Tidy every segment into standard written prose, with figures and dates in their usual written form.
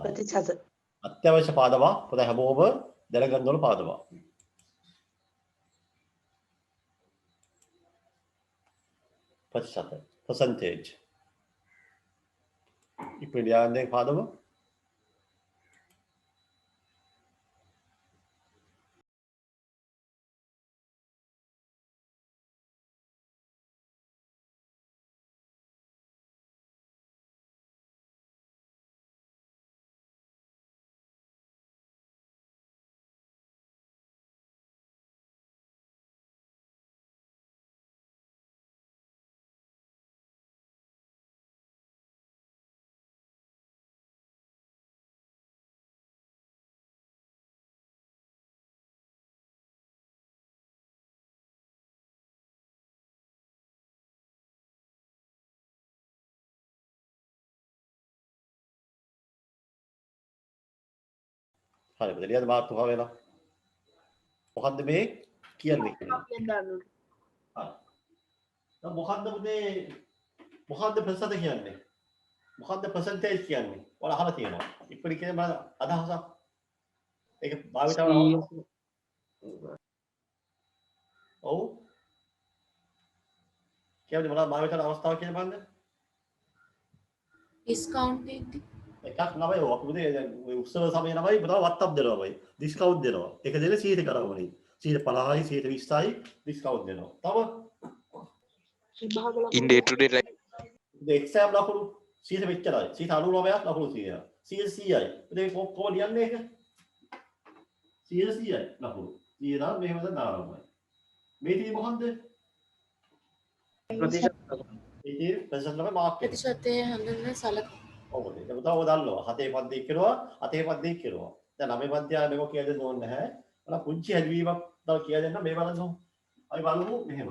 ප්‍රතිශත අත්‍යවශ්‍ය පාදවා පොත හැමෝම දැනගන්න ඕන පාදවා. ප්‍රතිශත percentage. இப்போ ලියන්නේ පාදව හරි බෙලියද මාර්තු හා වෙලා මොකද්ද මේ කියන්නේ කියලා හරි දැන් මොකද්ද පුතේ මොකද්ද ප්‍රතිශත කියන්නේ මොකද්ද percentage කියන්නේ ඔයාලා අහලා තියෙනවා ඉතින් කියන්නේ බලන්න අදහසක් ඒක භාවිතාව ඔව් කියන්නේ මොනවද භාවිතාව අවස්ථාව කියන බලන්න ඩිස්කවුන්ට් එකක් එකක් නමයි ඔය පුතේ ඔය උත්සව සමය නමයි පුතා වත්තක් දෙනවා බයි ඩිස්කවුන්ට් දෙනවා ඒක දෙන 100 කරවමනේ 150යි 120යි ඩිස්කවුන්ට් දෙනවා තව in day to day life exam ලකුණු 100 මෙච්චරයි 199ක් ලකුණු 100යි 100යි ඉතින් කොහොම ලියන්නේ ඒක 100යි ලකුණු 100 දාන මෙහෙමද දානවා මේ තියෙන්නේ මොකන්ද ප්‍රතිශත ඉතින් ප්‍රතිශත ළමයි මාක් ප්‍රතිශතයේ හඳුන්වන සලක ඔව් ඒක පුතා ඔය දන්නවා 7 පන්තියක් කරනවා 8 පන්තියක් කරනවා දැන් 9 පන්තිය මේක කියලා දෙන්න ඕනේ නැහැ බලන්න පුංචි හැදවීමක් තව කියලා දෙන්න මේ බලන්න අපි බලමු මෙහෙම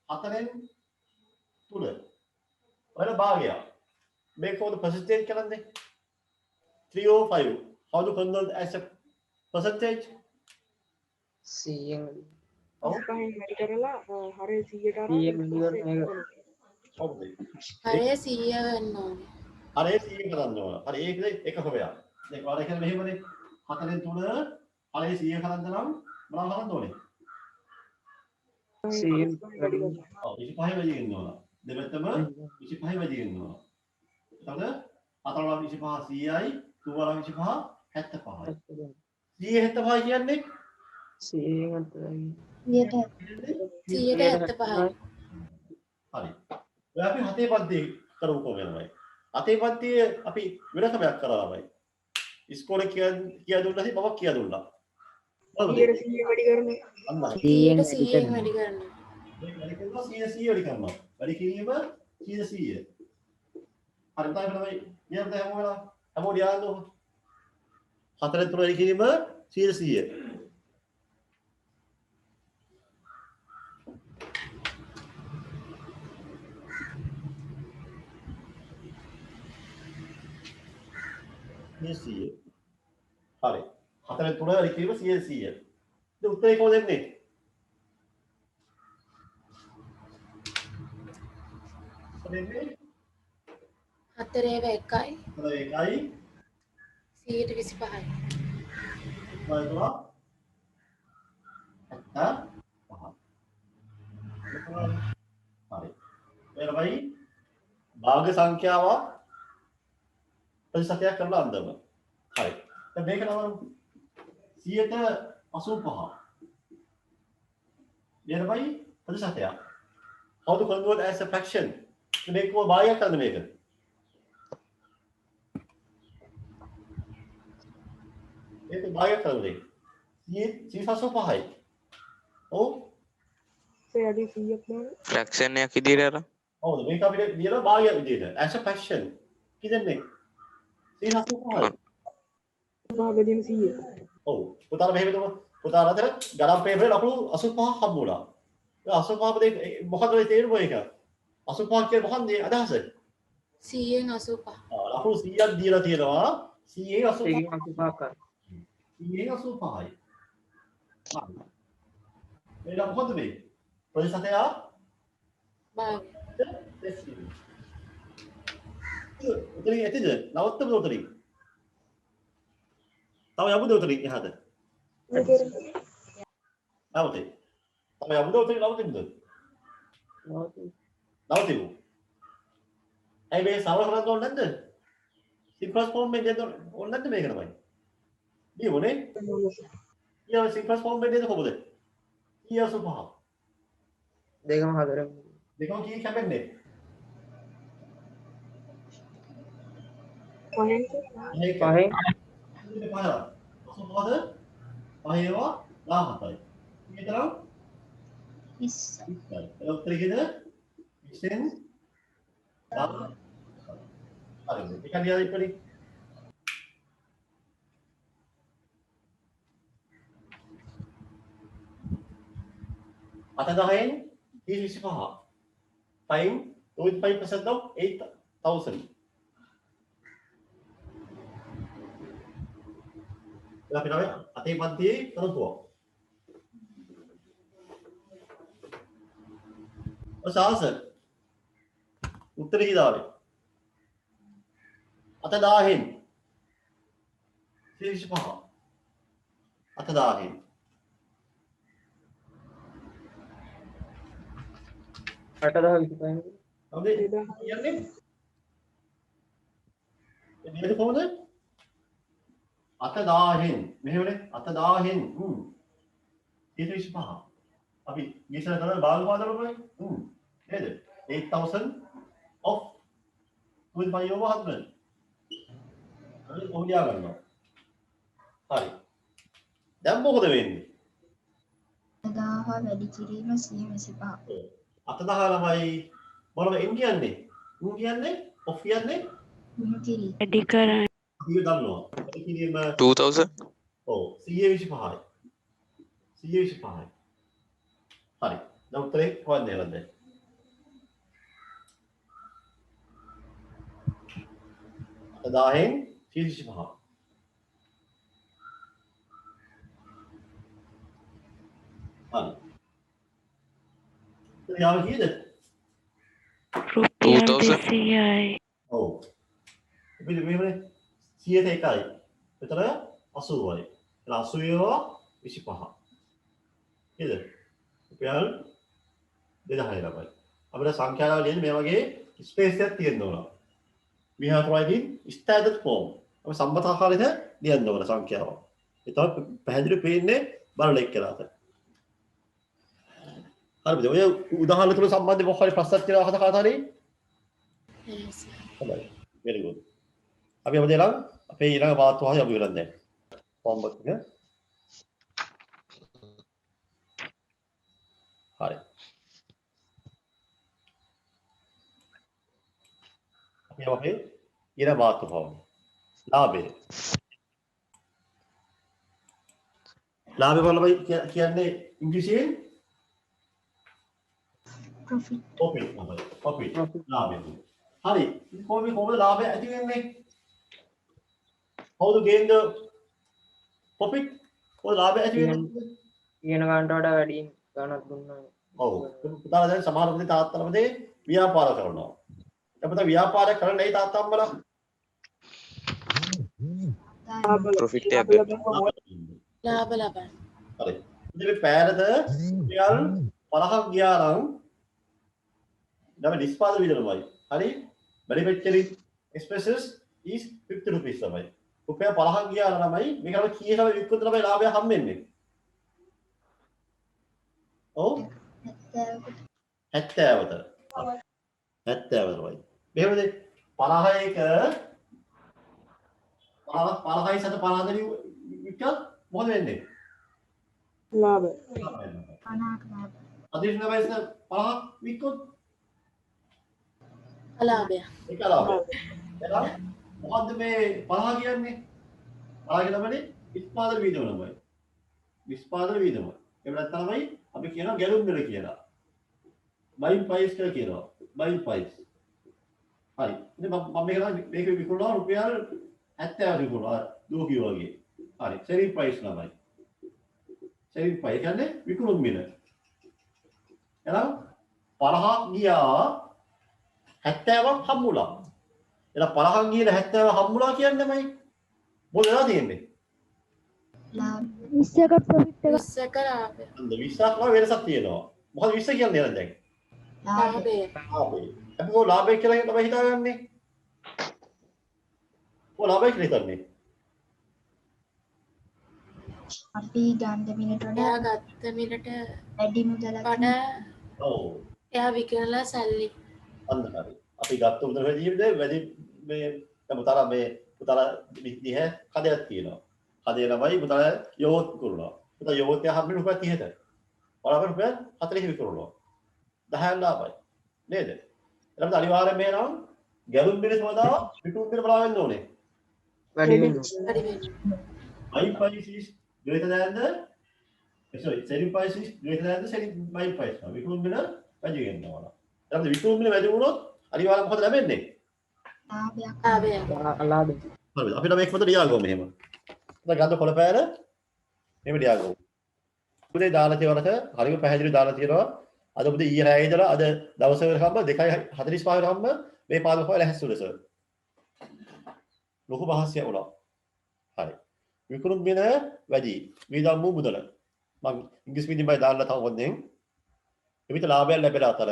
4න් 3 ඔයාලා භාගය මේක කොහොමද percentage කරන්නේ 305 how to convert as a percentage 100න් ඔව් පහෙන් වැඩි කරලා හරය 100ට අරන් 100න් වැඩි කරන එක ඔව්ද හරය 100 වෙන්න ඕනේ. හරි 100 කරන්න ඕන හරි ඒකද එක හොබයක් දැන් ඔයාලා කියන්නේ මෙහෙමනේ 4න් 3 හරි 100 කරන්න නම් මොනවද කරන්න ඕනේ 100න් වැඩි කරන ඔව් 25 වැඩි වෙන්න ඕන දෙපැත්තම 25 වැඩි වෙන්න ඕන එතකොට 4 වරක් 25 100යි 2 වරක් 25 75යි 175 කියන්නේ 100න් 175යි. හරි ඔය අපි හතේ පන්ති කරමු කොහොමදයි හතේ පන්තියේ අපි වෙනකමක් කරාමයි ඉස්කෝලේ කියා දුන්නා ඉතින් මම කියා දුන්නා 100 වැඩි කරන්නේ අන්න 100ට 100 වැඩි කරනවා. මේ වැඩි කරනවා 100 වැඩි කරනවා වැඩි කිරීම 100 100 හරි තමයි තමයි නියම හැමෝම ලියන්න 4 3 වැඩි කිරීම 100 100 100 හරි 4 3 වැඩි කිරීම 100 100 ඉතින් උත්තරේ කොහොමද දෙන්නේ දෙන්නේ 4 1යි ඒකයි 125යි. බලලා හරි එරමයි භාග සංඛ්‍යාව ප්‍රතිශතයක් කරලා අන්දම හරි දැන් මේක නම 185 එරමයි ප්‍රතිශතයක් how to convert as a fraction මේක කොහොමද භාගයක් කරන්න මේක ඒක භාගයක් කරන්නේ 185යි ඔව් වැඩි 100ක් දාන්න fraction එකක් ඉදිරියට අරන් හවුද මේක අපිට ලියලා භාගයක් විදිහට as a fraction කිදෙන්නේ 185යි භාගයෙන් 100 ඔව් පුතාලා මෙහෙම තමයි පුතාලා අතර ගණන් පේපරේ ලකුණු 85ක් හම්බුණා 85 දෙක මොකද ඔය තේරුම එක? 85 කියන්නේ මොකක්ද අදහස? 100න් 85. ලකුණු 100ක් දීලා තියෙනවා. 100න් 85. ඒකෙන් 85ක් අර. 100න් 85යි. හරි. මේක මොකද මේ? ප්‍රතිශතය භාගය. උතරින් ඇතිද? නවත්තමුද උතරින්? තව යමුද උතරින් එහාට? නවතේ. තව යමුද උතරින් නවතිමුද? නවතිමු. ඇයි මේ සරල කරන්න ඕනේ නැද්ද? සිම්පල්ස් ෆෝම් එකේ දෙන්න ඕනේ නැද්ද මේක තමයි? දීමුනේ. ඊළඟ සිම්පල්ස් ෆෝම් එකේ දෙන්න කොහොමද? 185. දෙකම හතරෙන් දෙකම කී කැපෙන්නේ? පහෙන් ඒක පහෙන් පහල. කොහොමද? පහේවා 17යි. ඊතරම් 20යි. ඒක උත්තරේ 20න් 10. හරි. ඒක නියම ඉපරි. අතදායෙන් 25. Time 25% of 8,000. Lapit namin, ating panti, tanong po. O sa answer? Uttar ही दावे. අතදාහෙන් 25. අතදාහෙන් අටදහ 25න් හරිද? කියන්නේ මේක කොහොමද? අතදාහෙන් මෙහෙමනේ අතදාහෙන් 25. අපි ගිසල කරන භාගපාදවලනේ නේද? 8000 of 2.5 over 100. හරි කොහොමද ගන්නවා? හරි. දැන් මොකද වෙන්නේ? අදාහ වැඩි කිරීම 125. අතදාහ ළමයි මොනවද කියන්නේ? කියන්නේ of කියන්නේ ගුණ කිරීම. වැඩි කරන්න. අපි දන්නවා. වැඩි කිරීම 2000 ඔව් 125යි. 125යි. හරි. දැන් උත්තරේ හොයන්න හදන්න. අතදාහෙන් 125. හරි. යාම කීයද? රුපියල් 2000. 200යි. ඔව්. අපි මෙහෙමනේ 100ට 1යි. එතන 80යි. එතන 80 25. නේද? රුපියල් 2000 ළමයි. අපිට සංඛ්‍යාව ලියන්න මේ වගේ ස්පේස් එකක් තියෙන්න ඕන. We have to write in standard form. අපි සම්මත ආකාරයට ලියන්න ඕන සංඛ්‍යාව. ඒතකොට පැහැදිලිව පේන්නේ බලලා එක්කලාට. හරිද? ඔය උදාහරණ තුන සම්බන්ධව මොකක් හරි ප්‍රශ්නක් තියෙනවා අහත කාට හරි? හොඳයි. very good. අපි අපේ ඊළඟ අපේ ඊළඟ මාතෘකාව යමු කරන්නේ. ෆෝම් එක. හරි. අපි අපේ ඊළඟ මාතෘකාව. ලාභය. ලාභය බලමයි කියන්නේ ඉංග්‍රීසියෙන් profit. profit තමයි. profit. ලාභය. හරි. කොහොමද ලාභය ඇති වෙන්නේ? how to gain the profit? කොහොමද ලාභය ඇති වෙන්නේ? කියන ගානට වඩා වැඩියෙන් ගානක් දුන්නා. ඔව්. පුතාලා දැන් සමහර පුතේ තාත්තලා පුතේ ව්‍යාපාර කරනවා. අපිට ව්‍යාපාර කරන්න ඇයි තාත්තා අම්මලා? profit එකක් ලාභ ලබන්න. හරි. ඉතින් මේ පැයකට රියල් 50ක් ගියා නම් තමයි නිෂ්පාදන වියදමයි. හරි? manufacturing expenses is 50 rupees තමයි. රුපියල් 50ක් ගියා නම් තමයි මේක අපි කීයක විකුණුත් තමයි ලාභය හම්බෙන්නේ. ඔව් 70ට. 70ට තමයි. මෙහෙමද 50ක 50යි සත 50 දෙවි විකල් මොකද වෙන්නේ? ලාභ 50ක ලාභ. අදින්න වයස 50 විකුත් අලාභය. ඒක ලාභය. එහෙනම් මොකද්ද මේ 50 කියන්නේ? 50 කියන්නේ නිෂ්පාදන වියදම තමයි. නිෂ්පාදන වියදම. ඒක නැත්නම් අපි කියනවා ගැලුම් මිල කියලා. buy price කියලා කියනවා. buy price. හරි. ඉතින් මම මේක විකුණනවා රුපියල් 70 විකුණනවා. දුව කිව්වා වගේ. හරි. selling price ළමයි. selling price කියන්නේ විකුණුම් මිල. එහෙනම් 50ක් ගියා 70ක් හම්බුණා. එහෙනම් 50ක් ගියලා 70 හම්බුණා කියන්නේමයි. මොකද වෙලා තියෙන්නේ? ලාභ 20ක ප්‍රොෆිට් එක 20ක ලාභය. 20ක් ලා වෙනසක් තියෙනවා. මොකද 20 කියන්නේ නේද දැන්? ලාභය. ලාභය. අපි කොහොම ලාභය කියලා තමයි හිතාගන්නේ? කොහොම ලාභය කියලා හිතන්නේ? අපි ගන්න මිලට වඩා එයා ගත්ත මිලට වැඩි මුදලක් වඩා ඔව්. එයා විකිනලා සල්ලි. අන්න හරි. අපි ගත්ත උදේ වැඩි මේ පුතාලා පුතාලා දිහ කඩයක් තියෙනවා. කඩේ ළමයි පුතාලා යෝගත් කරනවා. පුතා යෝගත් හැම රුපියල් 30ට. ඔයාලා රුපියල් 40 විකුණනවා. 10ක් ලාභයි. නේද? එතකොට අනිවාර්යයෙන් මේ නම් ගැලුම් බිල සමදා පිටුම් බිල බලා වෙන්න ඕනේ. වැඩි වෙනවා. හරි වෙන්නේ. buy price is greater than the selling price is greater than the selling buy price. විකුණුම් බිල වැඩි වෙනවා. එතකොට විකුණුම් බිල වැඩි වුණොත් අනිවාර්යයෙන් මොකද ලැබෙන්නේ? ලාභයක් ලාභය. ලාභය. හරිද? අපිට මේක පොත ලියාගමු මෙහෙම. දැන් ගන්න කොළපෑර මෙහෙම ලියාගමු. උදේ දාලා තියෙනවලක හරිම පැහැදිලි දාලා තියෙනවා. අද උදේ ඊයේ රැයේ ඉඳලා අද දවස් වෙනකම්ම 2:45 වෙනකම්ම මේ පාදක හොයලා හැස්සුලස. ලොකු මහස්සිය වුණා. හරි. විකුණුම් බිල වැඩි. වියදම් වූ මුදල. මම ඉංග්‍රීසි මීඩියම් දාලා තව පොඩ්ඩෙන්. එවිට ලාභයක් ලැබෙන අතර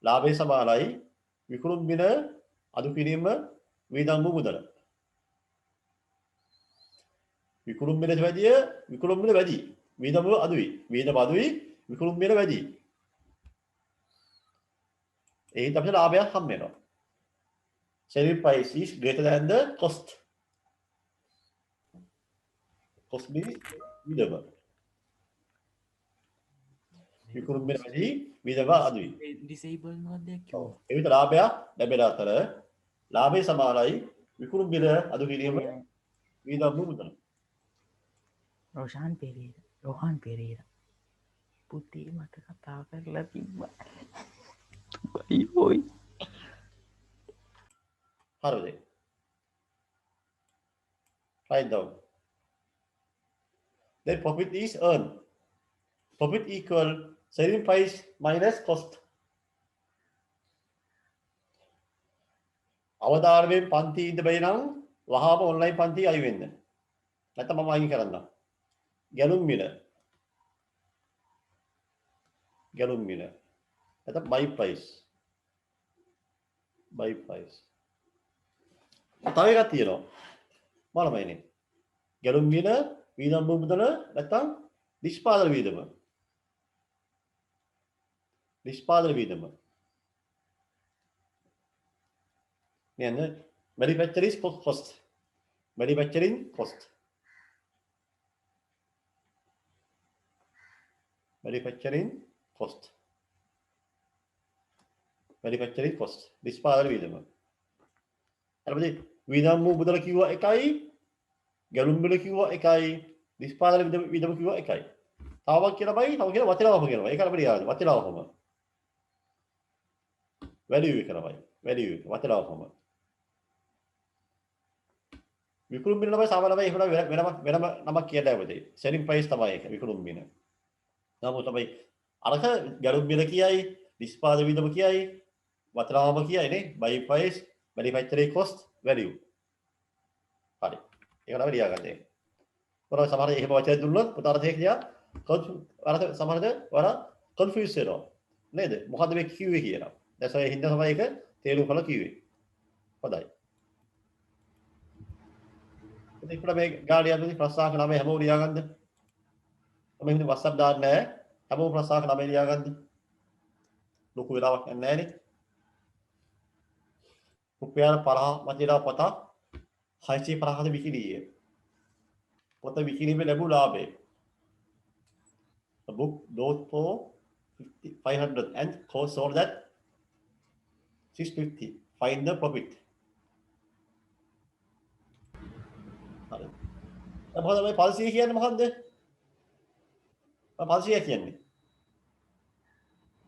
ලාභයේ සමානයි විකුණුම් බිල අඩු කිරීම වියදම් වූ මුදල. විකුණුම් බිල වැඩි. වියදම් අඩුයි. වියදම් අඩුයි. විකුණුම් බිල වැඩි. ඒත් අපිට ලාභයක් හම්බ වෙනවා. selling price is greater than the cost. cost means වියදම. විකුණුම් බිල වැඩි. වියදම අඩුයි. disable නොවද කිව්වා. එවිට ලාභයක් ලැබෙන අතර ලාභයේ සමානයි විකුණුම් බිල අඩු කිරීම වියදම් වූ මුදල. රෝහන් පෙරේරා පුතේ මට කතා කරලා තිබ්බා. අයියෝයි. හරිද? write down. Then profit is earned. Profit equal selling price minus cost. අවදානමෙන් පන්ති ඉඳ බැරි නම් වහාම ඔන්ලයින් පන්ති අය වෙන්න. නැත්නම් මම අයින් කරන්නම්. ගැලුම් මිල. නැත්නම් buy price. තව එකක් තියෙනවා. මොනවයිනේ? ගැලුම් මිල, වියදම් මුදල නැත්නම් නිෂ්පාදන වියදම. කියන්නේ manufacturing cost. Manufacturing cost. නිෂ්පාදන වියදම. ඊට වියදම් මුදල කිව්වා එකයි, ගැලුම් මිල කිව්වා එකයි, නිෂ්පාදන වියදම කිව්වා එකයි. තාවක් කියලා බයි, තව කියලා වටිනාකම කියනවා. ඒක අපිට යාද වටිනාකම. value එක තමයි. value එක වටිනාකම. විකුණුම් බිල තමයි සාමාන්‍යයෙන් එහෙම වෙනම නමක් කියලා හැමදේ. selling price තමයි ඒක විකුණුම් බිල. නමුත් තමයි අරක ගැලුම් බිල කියයි, නිෂ්පාදන වියදම කියයි, වටිනාකම කියයි නේ. buy price, manufacturing cost, value. හරි. ඒක තමයි ලියාගන්නේ. ඔයාලා සමහර එහෙම වචන දුන්නොත් පුතාට තේ කියා සමහරද ඔයාලා confuse වෙනවා. නේද? මොකද්ද මේ කිව්වේ කියලා. දැන් ඔය හින්දා තමයි ඒක තේරුම් කරලා කිව්වේ. හොඳයි. ඉතින් අපිට මේ ගාඩියන්වලදී ප්‍රශ්නාක නම හැමෝම ලියාගන්න. මම හිතන්නේ WhatsApp දාන්න නැහැ. හැමෝම ප්‍රශ්නාක නම ලියාගන්න. ලොකු වෙලාවක් නැහැ නේ. රුපියල් 50 මැදලා පොත 650ද විකිණියේ. පොත විකිණීමේ ලැබු ලාභය. The book bought for 500 and cost sold at 650. Find the profit. හරි. මොකද මේ 500 කියන්නේ මොකද්ද? 500 කියන්නේ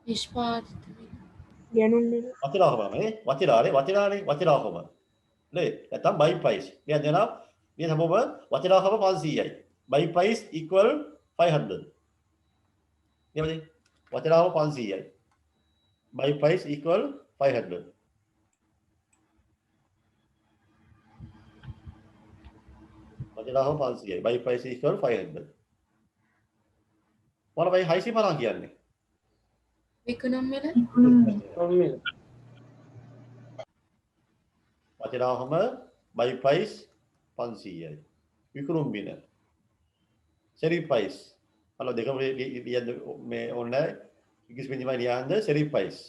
නිෂ්පාදිත මිල. ගැනුම් මිල. වටිනාකම නේ වටිනාකම නේ නැත්නම් buy price මේ දෙනවා මේ සමෝම වටිනාකම 500යි buy price equal 500 නේද වටිනාකම 500යි buy price equal 500 වටිනාකම 500යි buy price equal 500 මොනවයි 650 කියන්නේ විකුණුම් මිල. මිල. වටිනාකම buy price 500යි විකුණුම් මිල selling price අන්න දෙකම ලියන්න මේ ඕනේ ඉංග්‍රීසි මෙන්දිමයි ලියන්න selling price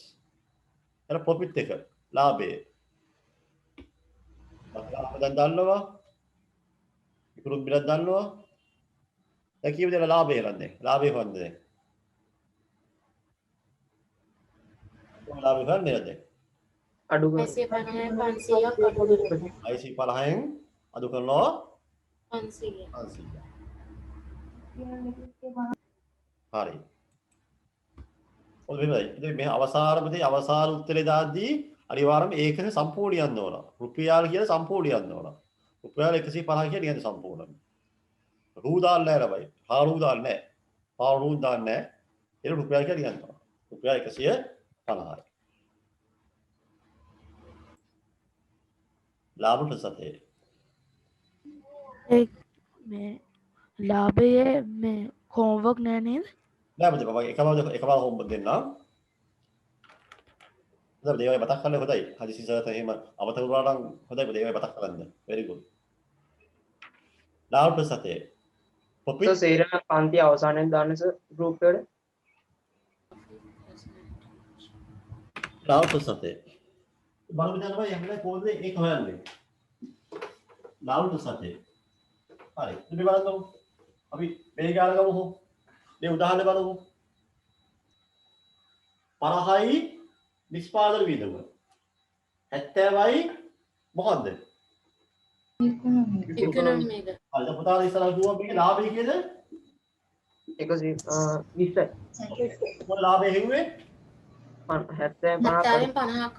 අර profit එක ලාභය වටිනාකම දැන් දන්නවා විකුණුම් මිල දන්නවා දැන් කීයද ලාභය ගන්නද ලාභය හොයන්නේ ලාභය හොයන්නේ නැද්ද අඩු කරන 650 500ක් අඩු කරනවා. 550න් අඩු කරනවා 500. 500. හරි. ඔය වෙනයි. ඉතින් මේ අවසාන උත්තරේ දාද්දී අනිවාර්යයෙන්ම ඒකනේ සම්පූර්ණ යන්න ඕන. රුපියල් කියන සම්පූර්ණ යන්න ඕන. රුපියල් 150 කියන යන්නේ සම්පූර්ණම. රූ දාන්න නැහැ බයි. හාරු දාන්න නැහැ. පාරු දාන්න නැහැ. ඒක රුපියල් කියලා යන්න ඕන. රුපියල් 150යි. ලාභ ප්‍රතිශතය මේ ලාභයේ මේ හෝම්වර්ක් නෑ නේද? නෑ මචං මම එකම හෝම්වර්ක් දෙන්නම්. දැන් දේවල් මතක් කරන්න හොඳයි. හදිසි සර්ට එහෙම අමතක වුණා නම් හොඳයි දේවල් මතක් කරන්න. very good. ලාභ ප්‍රතිශතය. සර් සේරම පන්ති අවසානයේ දාන්න සර් ගෲප් එකට. ලාභ ප්‍රතිශතය. බලමු දැන් අපි යන්නේ කොහොමද ඒක හොයන්නේ? ලාභ ප්‍රතිශතය. හරි. ඉතින් බලන්නකො. අපි මේ ගාන ගමුකෝ. මේ උදාහරණ බලමු. 50යි නිෂ්පාදන වියදම. 70යි මොකද්ද? විකුණුම් මිල. හරි. දැන් පුතාලා ඉස්සරහ කිව්වා මේක ලාභය කියද? 120යි. මොන ලාභය හෙව්වේ? 70න් 50ක්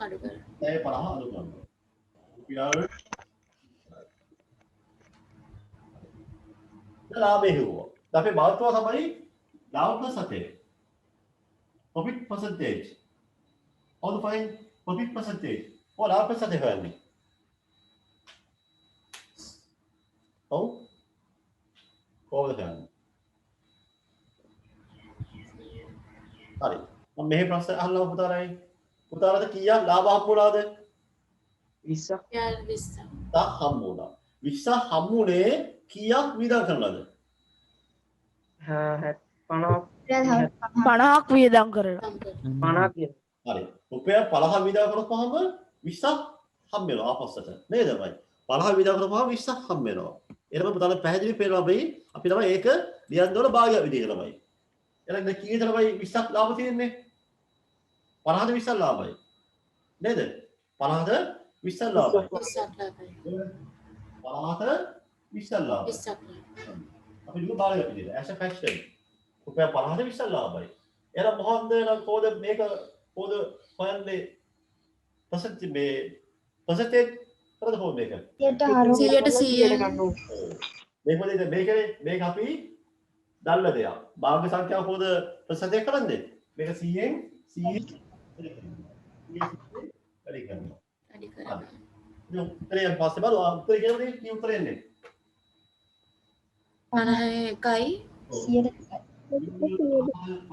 අඩු කරනවා. 50 අඩු කරනවා. රුපියල් ලාභය හෙව්වා. අපේ මාතෘකාව තමයි ලාභ ප්‍රතිශතය. profit percentage. How to find profit percentage? or ලාභ ප්‍රතිශතය හොයන්නේ. ඔව්. කොහොමද හොයන්නේ? හරි. මම මෙහෙ ප්‍රශ්න අහනවා පුතාලයි. පුතාලට කීයක් ලාභ හම්බුණාද? 20ක්. රුපියල් 20ක්. 10ක් හම්බුණා. 20ක් හම්බුනේ කීයක් වියදම් කරනවද? 50ක් වියදම් කරලා. 50 කියන. හරි. රුපියල් 50 වියදම් කරපුවාම 20ක් හම්බ වෙනවා ආපස්සට. නේද බයි? 50 වියදම් කරපුවාම 20ක් හම්බ වෙනවා. එහෙනම් පුතාලට පැහැදිලි පේනවා බයි. අපි තමයි ඒක ලියන්න ඕන භාගයක් විදිහට තමයි. එහෙනම් දැන් කීයද තමයි 20ක් ලාභ තියෙන්නේ? 50ද 20ක් ලාභයි. නේද? 50ද 20ක් ලාභයි. 20ක් ලාභයි. 50ද 20ක් ලාභයි. 20ක් ලාභයි. අපි දුක භාගයක් විදිහට as a fraction. රුපියල් 50ද 20ක් ලාභයි. එහෙනම් මොකන්ද නම් කොහොද මේක කොහොද හොයන්නේ percentage මේ percentage කරද කොහොමද මේක? 100% ගන්න ඕන. මේක මොකද මේක අපි දල්ල දෙයක්. භාග සංඛ්‍යාව කොහොද percentage කරන්නේ? මේක 100න් 100 වැඩි කරනවා. වැඩි කරනවා. ඉතින් උත්තරයෙන් පස්සේ බලමු උත්තරේ කියනනේ කී උත්තරේ එන්නේ? 51යි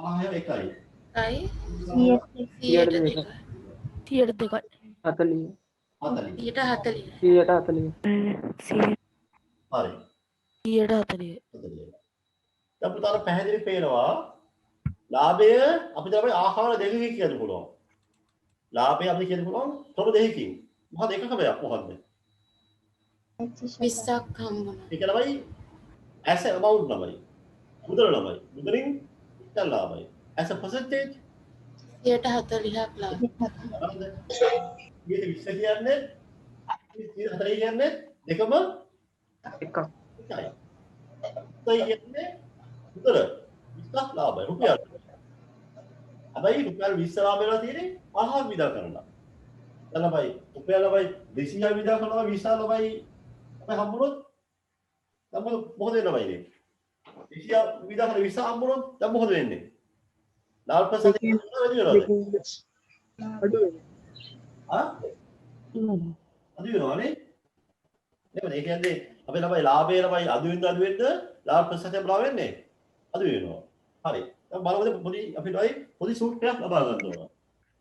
50 එකයි. 100යි 102යි. 32යි. 40. 40. 140යි. 140. හරි. 140යි. දැන් පුතාට පැහැදිලි පේනවා ලාභය අපි තමයි ආකාර දෙකකින් කියන්න පුළුවන්. ලාභය අපි කියන්න පුළුවන් ක්‍රම දෙකකින්. මොකද එක ක්‍රමයක් මොකද්ද? 20ක් හම්බුණා. ඒක තමයි as a amount ළමයි. මුදල ළමයි. මුදලින් ඉස්සල් ලාභයි. as a percentage 140ක් ලාභයි. හරිද? ඊට 20 කියන්නේ 40 කියන්නේ දෙකම එකක්. එකයි. 20 කියන්නේ මුදල 20ක් ලාභයි රුපියල්. හැබැයි රුපියල් 20 ලාභ වෙලා තියෙන්නේ 50 විදා කරලා. දැන් ළමයි රුපියල් ළමයි 200 විදා කරනවා 20 ළමයි අපි හම්බුනොත් දැන් මොකද වෙනවද? 200 විදා කරලා 20 හම්බුනොත් දැන් මොකද වෙන්නේ? ලාභ ප්‍රසාද වැඩි වෙනවද? අඩු වෙනවා. ආ? අඩු වෙනවනේ. නේද? ඒ කියන්නේ අපි ළමයි ලාභය ළමයි අඩු වෙන්න ලාභ ප්‍රසාදය බලා වෙන්නේ අඩු වෙනවා. හරි. දැන් බලමු පොඩි අපිට අයි පොඩි සූත්‍රයක් ලබා ගන්න ඕන.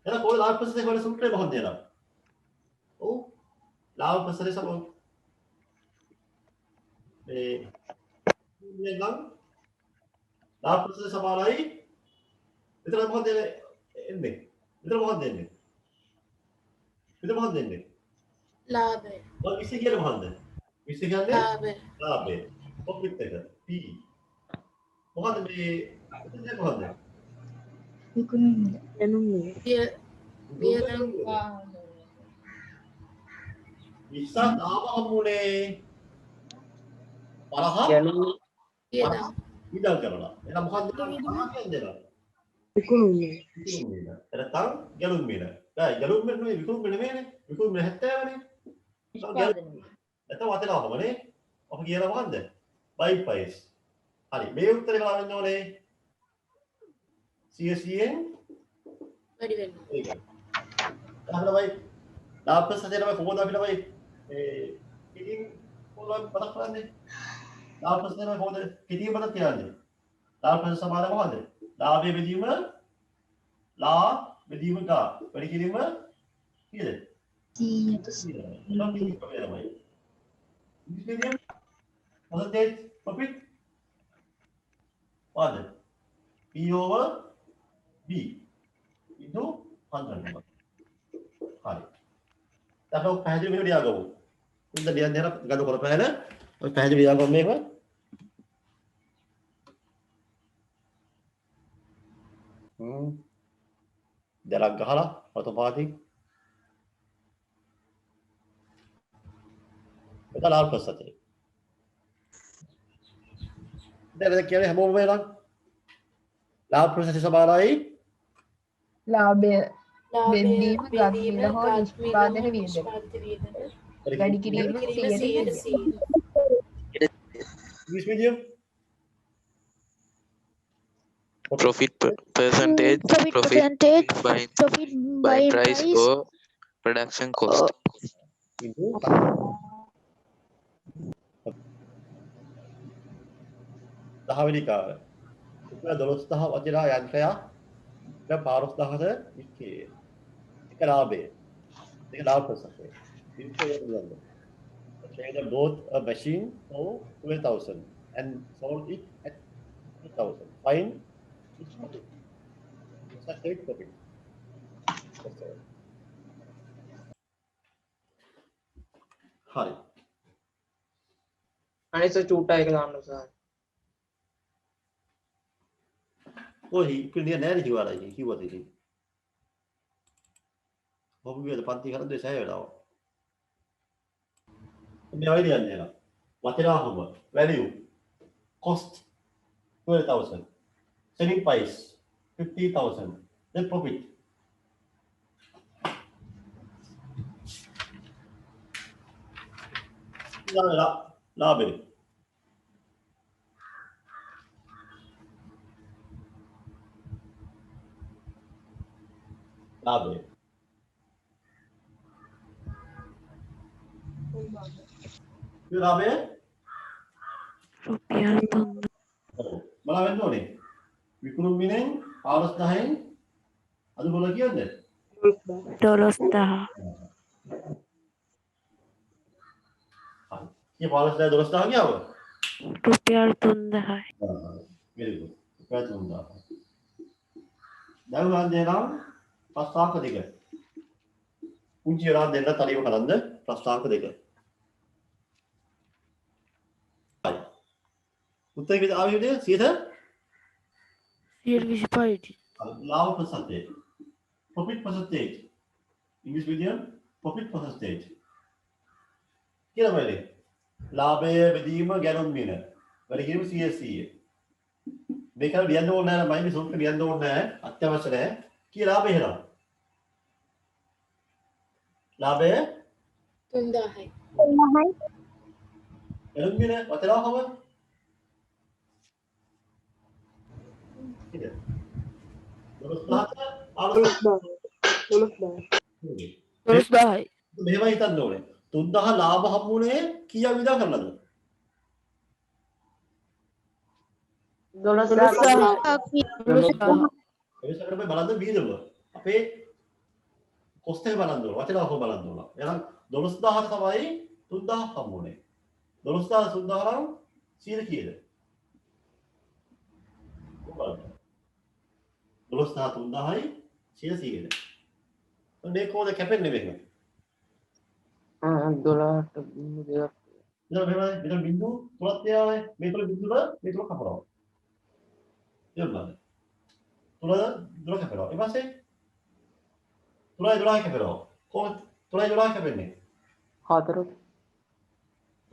එහෙනම් කොහොමද ලාභ ප්‍රසාදය වල සූත්‍රය මොකක්ද දෙනවා? ඔව්. ලාභ ප්‍රසාදය සම මේ නිකන් ලාභ ප්‍රසාදය සමානයි. එතන මොකද එන්නේ? එතන මොකද එන්නේ? එතන මොකද එන්නේ? ලාභය. ඔය 20 කියන්නේ මොකද්ද? 20 කියන්නේ ලාභය. ලාභය. ප්‍රොෆිට් එක. P. මොකද්ද මේ එතන මොකද්ද? විකුණුම් මිල. එනුම් නේ. වියදම් 20ක් ආව හම්බුනේ 50 ගැනීම වියදම් විදල් කරලා. එහෙනම් මොකද්ද 50 කියන්නේ? විකුණුම් නේ. විකුණුම් මිල. එතන ගැලුම් මිල. දැන් ගැලුම් මිල නෙවෙයි විකුණුම් මිල නෙවෙයිනේ. විකුණුම් මිල 70නේ. එතන වටිනාකමනේ. අපි කියලා මොකද්ද? buy price. හරි. මේ උත්තරේ ගන්න ඕනේ 100න් වැඩි වෙනවා. ඒක. තමයි ලාභ ප්‍රසාදය තමයි කොහොමද අපි තමයි ඉතින් කොහොමද මතක් කරන්නේ? ලාභ ප්‍රසාදය තමයි කොහොමද කිතිය මතක් කියන්නේ? ලාභ ප්‍රසාද සමාන මොකද්ද? ලාභයේ බෙදීම ගා වැඩි කිරීම කීයද? 100ට Medium percentage profit what? P over B into 100. හරි. දැන් ඔය පැහැදිලි මෙහෙම ලියාගමු. උන්ද ලියන්න යන ගන්න කරපෑන ඔය පැහැදිලි ලියාගමු මේක. දැලක් ගහලා ඔතෝපාටික් ඒක ලාභ ප්‍රසාදය. දැන් කියන්නේ හැමෝම වෙනවා. ලාභ ප්‍රසාදය සමානයි ලාභය ලාභය බෙදීම ගත් මිල හෝ නිෂ්පාදන වියදම වැඩි කිරීම 100%. English medium Profit percentage. percentage, by profit by price or production cost. into දහවෙනි කාර්ය. රුපියල් 12000 වටිනා යන්ත්‍රයක් රුපියල් 15000ට වික්කේ. ඒක ලාභය. ඒක ලාභ ප්‍රසාදය. වික්කේ traded both a machine for 12,000 and sold it at 3,000. Fine. It's profit. It's a trade profit. That's all. හරි. අනිත් චූටා එක දාන්න සර්. ඔය ඉක්කේ නෑ කිව්වා කිව්වද ඉතින්. ඔබ විවද පන්ති කරද්දී සෑය වෙනවා. මේ වයිද යන්නේ නේද? වටිනාකම value cost 12,000 selling price 50,000 then profit ලාභය ලාභය ලාභය රුපියල් 3 බලා වෙන්න ඕනේ විකුණුම් මිලෙන් 15000න් අද මොන කියන්නේ $10,000 ये 15000 गया वो රුපියල් 3,000යි. very good රුපියල් 3000 දැන් මම දෙනවා ප්‍රස්තාවක දෙක පුංචි වෙලා දෙන්න තරීම කරන්ද ප්‍රස්තාවක දෙක හරි උත්තර විදිහට ආවේ විදිහ 125යි. ලාභ ප්‍රසාදය profit percentage English medium profit percentage කියලා බලන්න ලාභය බෙදීම ගැනුම් මිල වැඩි කිරීම 100%. මේක ලියන්න ඕනේ නැහැ මම මේ සූත්‍රය ලියන්න ඕනේ නැහැ අත්‍යවශ්‍ය නැහැ කියලා ලාභය එහෙනම් ලාභය 3000යි. එළුම්බින වතලාවම ඉතින් 12000යි. මෙහෙම හිතන්න ඕනේ 3000 ලාභ හම්බුනේ කීයක් විතර කරලාද 12000. එවිසකට මේ බලන්න බීදම අපේ කොස්ට් එක බලන්න ඕන වචනාව බලන්න ඕන එහෙනම් 12000 තමයි 3000 හම්බුනේ 12000 3000 නම් 100 කීයද 12000 3000යි 100 කීයද මේ කොහොමද කැපෙන්නේ මේක 12ට බිඳු දෙකක්. මෙතන බිඳු තුනක් තියනවා මේ තුන බිඳුව මේ තුන කපනවා එන්නද තුන කපනවා ඊට පස්සේ 3යි 12යි කපනවා කොහොමද 3යි 12යි කැපෙන්නේ 4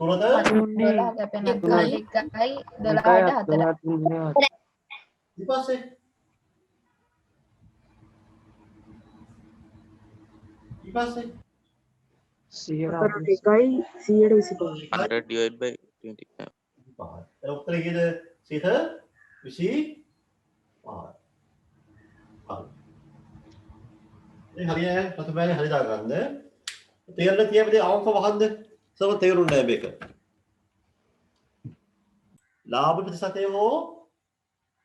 තුනද 12 කැපෙන 1යි 12ට 4 ඊට පස්සේ 100යි 125. 100 divided by 20. එතකොට උත්තරේ කීයද 125. හරි. හරිය පසුබෑනේ හරි දාගන්න. තේරෙන්න තියෙන්නේ අවංක වහන්න. සම තේරුන්නේ නැහැ මේක. ලාභ ප්‍රතිශතය හෝ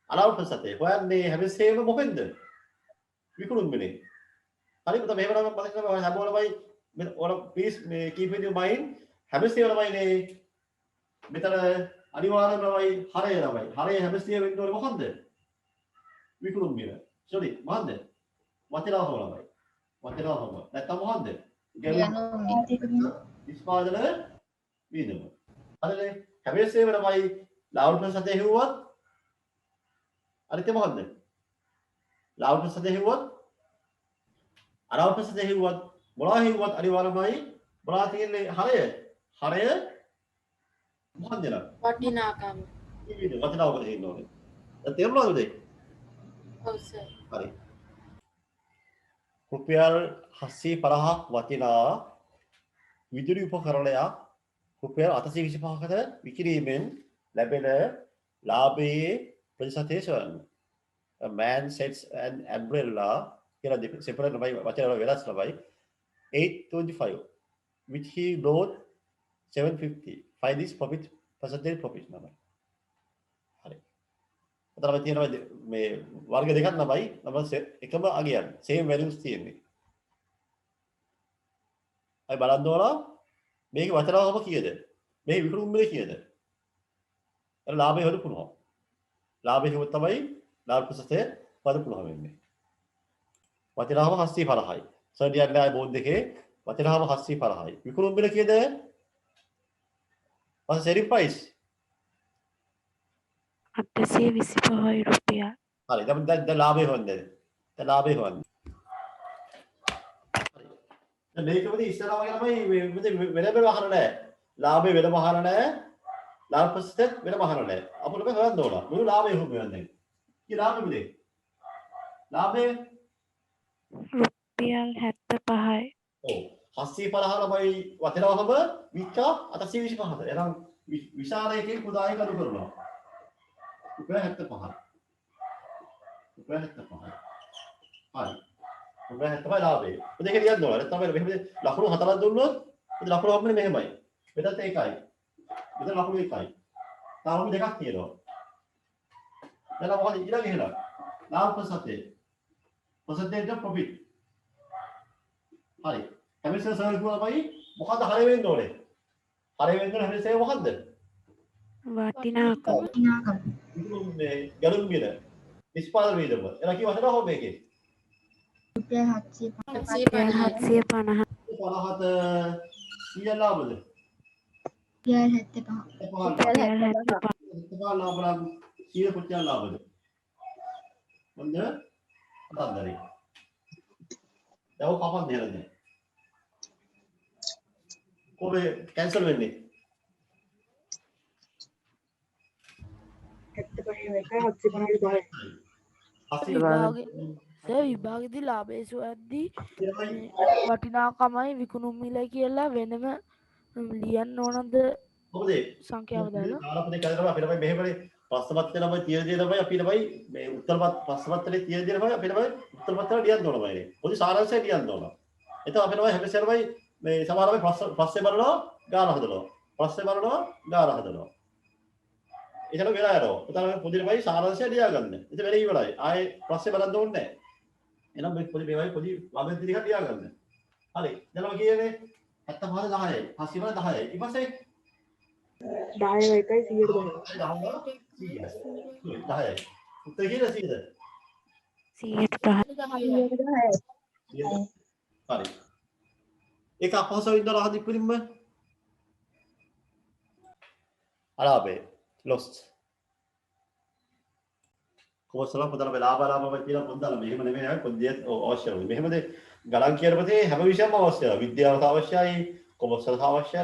අලාභ ප්‍රතිශතය හොයන්නේ හැමසේම මොකෙන්ද? විකුණුම්නේ. හරි පුතා මෙහෙම නම් මතක කරගන්න හැමෝලමයි or please keep in your mind හැමසේම ළමයිනේ මෙතන අනිවාර්යයෙන්ම ළමයි හරය ළමයි. හරය හැමසේම වෙන්න ඕනේ මොකද්ද? විකුණුම් මිල. sorry මොකද්ද? වචනාවම ළමයි. වචනාවම. නැත්තම් මොකද්ද? නිෂ්පාදන වීදම. හරිනේ. හැමසේම ළමයි ලාභ ප්‍රතිශතය හෙව්වත් අනිත් මොකද්ද? ලාභ ප්‍රතිශතය හෙව්වත් අලාභ ප්‍රතිශතය හෙව්වත් මොනවා හෙව්වත් අනිවාර්යමයි මොනවා තියෙන්නේ හරය. හරය මොකක්ද නේද? වටිනාකම. මේ වචනාවක තියෙන්න ඕනේ. දැන් තේරුණාද උදේ? ඔව් සර්. හරි. රුපියල් 750ක් වටිනා විදුලි උපකරණයක් රුපියල් 825කට විකිණීමෙන් ලැබෙන ලාභයේ ප්‍රතිශතය සොයන්න. A man sets an umbrella කියලා separate ළමයි වචන වල වෙනස් ළමයි 825 which he bought 750. Find this profit percentage profit number. හරි. අතන තියෙනවා මේ වර්ග දෙකක් තමයි නම එකම අගයන් same values තියෙන්නේ. අය බලන්න ඕන මේකේ වචනාවම කීයද? මේ විකුණුම් මිල කීයද? අර ලාභය හොයන්න පුළුවන්. ලාභය හොයුවොත් තමයි ලාභ ප්‍රතිශතය හොයන්න පුළුවන් වෙන්නේ. වචනාවම 750යි. සර්ඩියන්ලා බෝඩ් එකේ වචනාවම 750යි. විකුණුම් මිල කීයද? What's the selling price? 825 රුපියල්. හරි. දැන් ලාභය හොයන්නේ. දැන් ලාභය හොයන්නේ. හරි. දැන් මේකෙදී ඉස්සරහම තමයි වෙනම වහන නැහැ. ලාභය වෙනම වහන නැහැ. ලාභ ප්‍රතිශතය වෙනම වහන නැහැ. අපිට මේ හොයන්න ඕන. මුළු ලාභය හොයන්නේ. කී ලාභෙද? ලාභය රුපියල් 75යි. ඔව්. 750 ළමයි වටිනාකම වික්කා 825ද. එහෙනම් විශාලයකින් කුඩායි කඩු කරනවා. රුපියල් 75. රුපියල් 75. හරි. රුපියල් 75 ලාභය. ඔය දෙක ලියන්න ඕන. නැත්නම් මෙහෙම ලකුණු හතරක් දුන්නොත් ලකුණු හම්බෙන්නේ මෙහෙමයි. මෙතනත් ඒකයි. මෙතන ලකුණු එකයි. තාම දෙකක් තියෙනවා. දැන් මොකද ඊළඟ එහෙනම් ලාභ ප්‍රතිශතය. percentage of profit. හරි. හැමසෙම සර්ල් කරනවායි මොකද්ද හරය වෙන්න ඕනේ? හරය වෙන්න ඕනේ හැමසෙම මොකද්ද? වටිනාකම. මේ ගැලුම් මිල නිෂ්පාදන වේදම. එලා කී වචන හො මේකේ? රුපියල් 750. 50ට කීයක් ලාභද? රුපියල් 75. 75 ලාභ නම් 100 කොච්චර ලාභද? මොන්ද? අතන්දරේ. දැන් ඔය කපන් දෙන්නේ. කොහේ කැන්සල් වෙන්නේ? විභාගෙදි ලාභේසු ඇද්දී වටිනාකමයි විකුණුම් මිල කියලා වෙනම ලියන්න ඕනද මොකද සංඛ්‍යාව දාලා කාලපතේ කරනවා අපිට තමයි මෙහෙමනේ ප්‍රශ්න පත්‍රේ තමයි තියෙන දේ තමයි අපිට තමයි මේ ප්‍රශ්න පත්‍රේ තියෙන දේ තමයි අපිට තමයි උත්තර පත්‍රය ලියන්න ඕන බයිනේ පොඩි සාරාංශය ලියන්න ඕන එතකොට අපිට තමයි හැමසෙරමයි මේ සමහරවයි ප්‍රශ්නේ බලනවා ගාන හදනවා ප්‍රශ්නේ බලනවා ගාන හදනවා එතන වෙලා යනවා එතන පොඩිමයි සාරාංශය ලියා ගන්න ඉතින් වෙලෙ ඉවරයි ආයේ ප්‍රශ්නේ බලන්න ඕනේ නැහැ එහෙනම් මේ පොඩි මේවයි පොඩි වගන්ති ටිකක් ලියා ගන්න හරි දැන් අපි කියන්නේ 75 10යි 80 10යි ඊට පස්සේ 10 එකයි 100ට 10යි උත්තර කියලා 100ද 110 හරි ඒක අපහසු ඉඳලා රහදි පිළිම අලාබේ lost කොහොසලා පොතන බලාබලාම කියලා පොන්දලා මෙහෙම නෙමෙයි පොඩ්ඩියක් අවශ්‍යයි මෙහෙමද ගණන් කියන පොතේ හැම විෂයක්ම අවශ්‍යයි විද්‍යාවට අවශ්‍යයි කොමර්සල් අවශ්‍යයි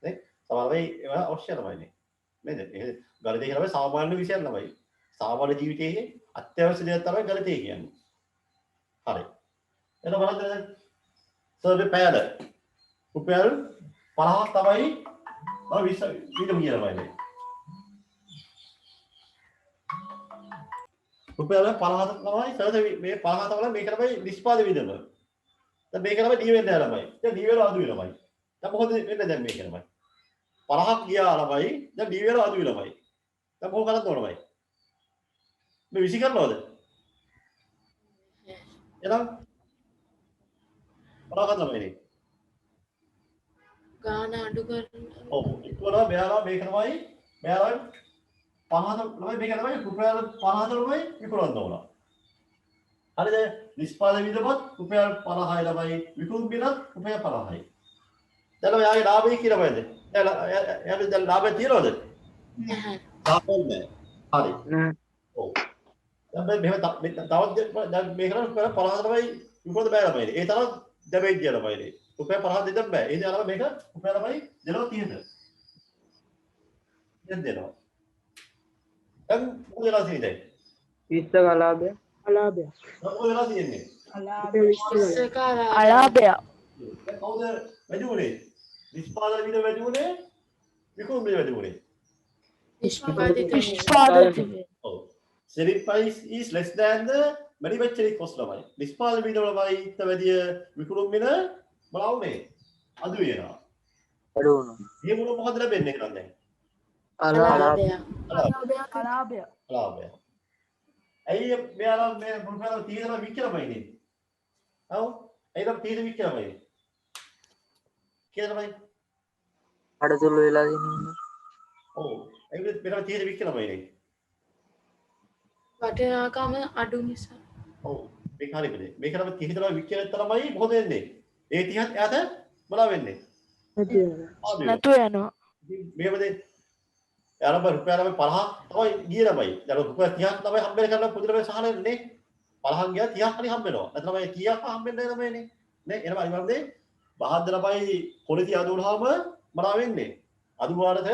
නේ සමහරවයි ඒවා අවශ්‍ය තමයි නේද ඒ ගණිතය කියන්නේ සාමාන්‍ය විෂයක් නෙමෙයි සාමාන්‍ය ජීවිතයේ අත්‍යවශ්‍ය දෙයක් තමයි ගණිතය කියන්නේ හරි එතන බලන්න දැන් සර්වේ පැයද රුපියල් 50ක් තමයි මම 20 ඊට කියනවා නේ රුපියල් 50ක් තමයි සර්වේ මේ 50 තමයි මේක තමයි නිෂ්පාද වියදම දැන් මේක තමයි දී වෙන්න යනමයි දැන් දී වල අඩු වෙනමයි දැන් මොකද වෙන්නේ දැන් මේක තමයි 50ක් ගියා ළමයි දැන් දී වල අඩු වෙනමයි දැන් මොකද කරන්න ඕනමයි මේ විසි කරනවද එහෙනම් මොනවද ළමයි ගාන අඩු කරන ඔව් ඉක්වලා මෙයාලා මේක තමයි මෙයාලා 50 ළමයි මේක තමයි රුපියල් 50 ළමයි විකුණන්න ඕන හරිද නිෂ්පාදන වියදමත් රුපියල් 50යි ළමයි විකුණු බිලත් රුපියල් 50යි දැන් ඔයාගේ ලාභය කියලා බලන්න එයාගේ දැන් ලාභය තියනවද නැහැ ලාභය නැහැ හරි නෑ ඔව් දැන් මෙහෙම තවත් දැන් මේක නම් 50 තමයි විකුණන්න බෑ ළමයි ඒ තරම් ඩැමේජ් යන ළමයි රුපියල් 50 දෙන්න බෑ ඒ දාලා මේක රුපියල් ළමයි දෙනවා 30ද දැන් දෙනවා දැන් මොකද වෙලා තියෙන්නේ 20 කලාභය අලාභය මොකද වෙලා තියෙන්නේ අලාභය දැන් කවුද වැඩි උනේ නිෂ්පාදන විද වැඩි උනේ විකුණු විද වැඩි උනේ නිෂ්පාදිත නිෂ්පාදිත ඔව් selling price is less than the manufacturing cost ළමයි නිෂ්පාදන විද ළමයි ඊට වැඩිය විකුණු විද බලවන්නේ අඩු වෙනවා අඩු වුණා මේ මුල මොකද ලැබෙන්නේ කියලා දැන් අලාභය අලාභය ලාභය ඇයි මෙයාලා මේ මුල්පෑල 30 ලා වික්‍රමයි නේ ඔව් ඒකම 30 වික්‍රමයි කියනමයි අඩතුළු වෙලා ඉන්නේ ඔව් ඒක මෙතන 30 වික්‍රමයි නේ වටිනාකම අඩු නිසා ඔව් මේක හරියද මේක නම් 30 ලා වික්‍රම තරමයි මොකද වෙන්නේ ඒ 30ත් යාට මොනවා වෙන්නේ නැතු යනවා මේවද යාළුවා රුපියල් 50 තමයි ගියේ ළමයි. දැන් රුපියල් 30ක් තමයි හම්බෙන්න කරලා පොඩි ළමයි සහලන්නේ. 50ක් ගියා 30ක් හරි හම්බෙනවා. නැත්නම් ළමයි 30ක් හම්බෙන්නේ නැහැ ළමයිනේ. නේ එනවා අනිවාර්යයෙන් බහද්ද ළමයි කොලේ තියා දුවනවාම මොනවා වෙන්නේ? අදු වාරක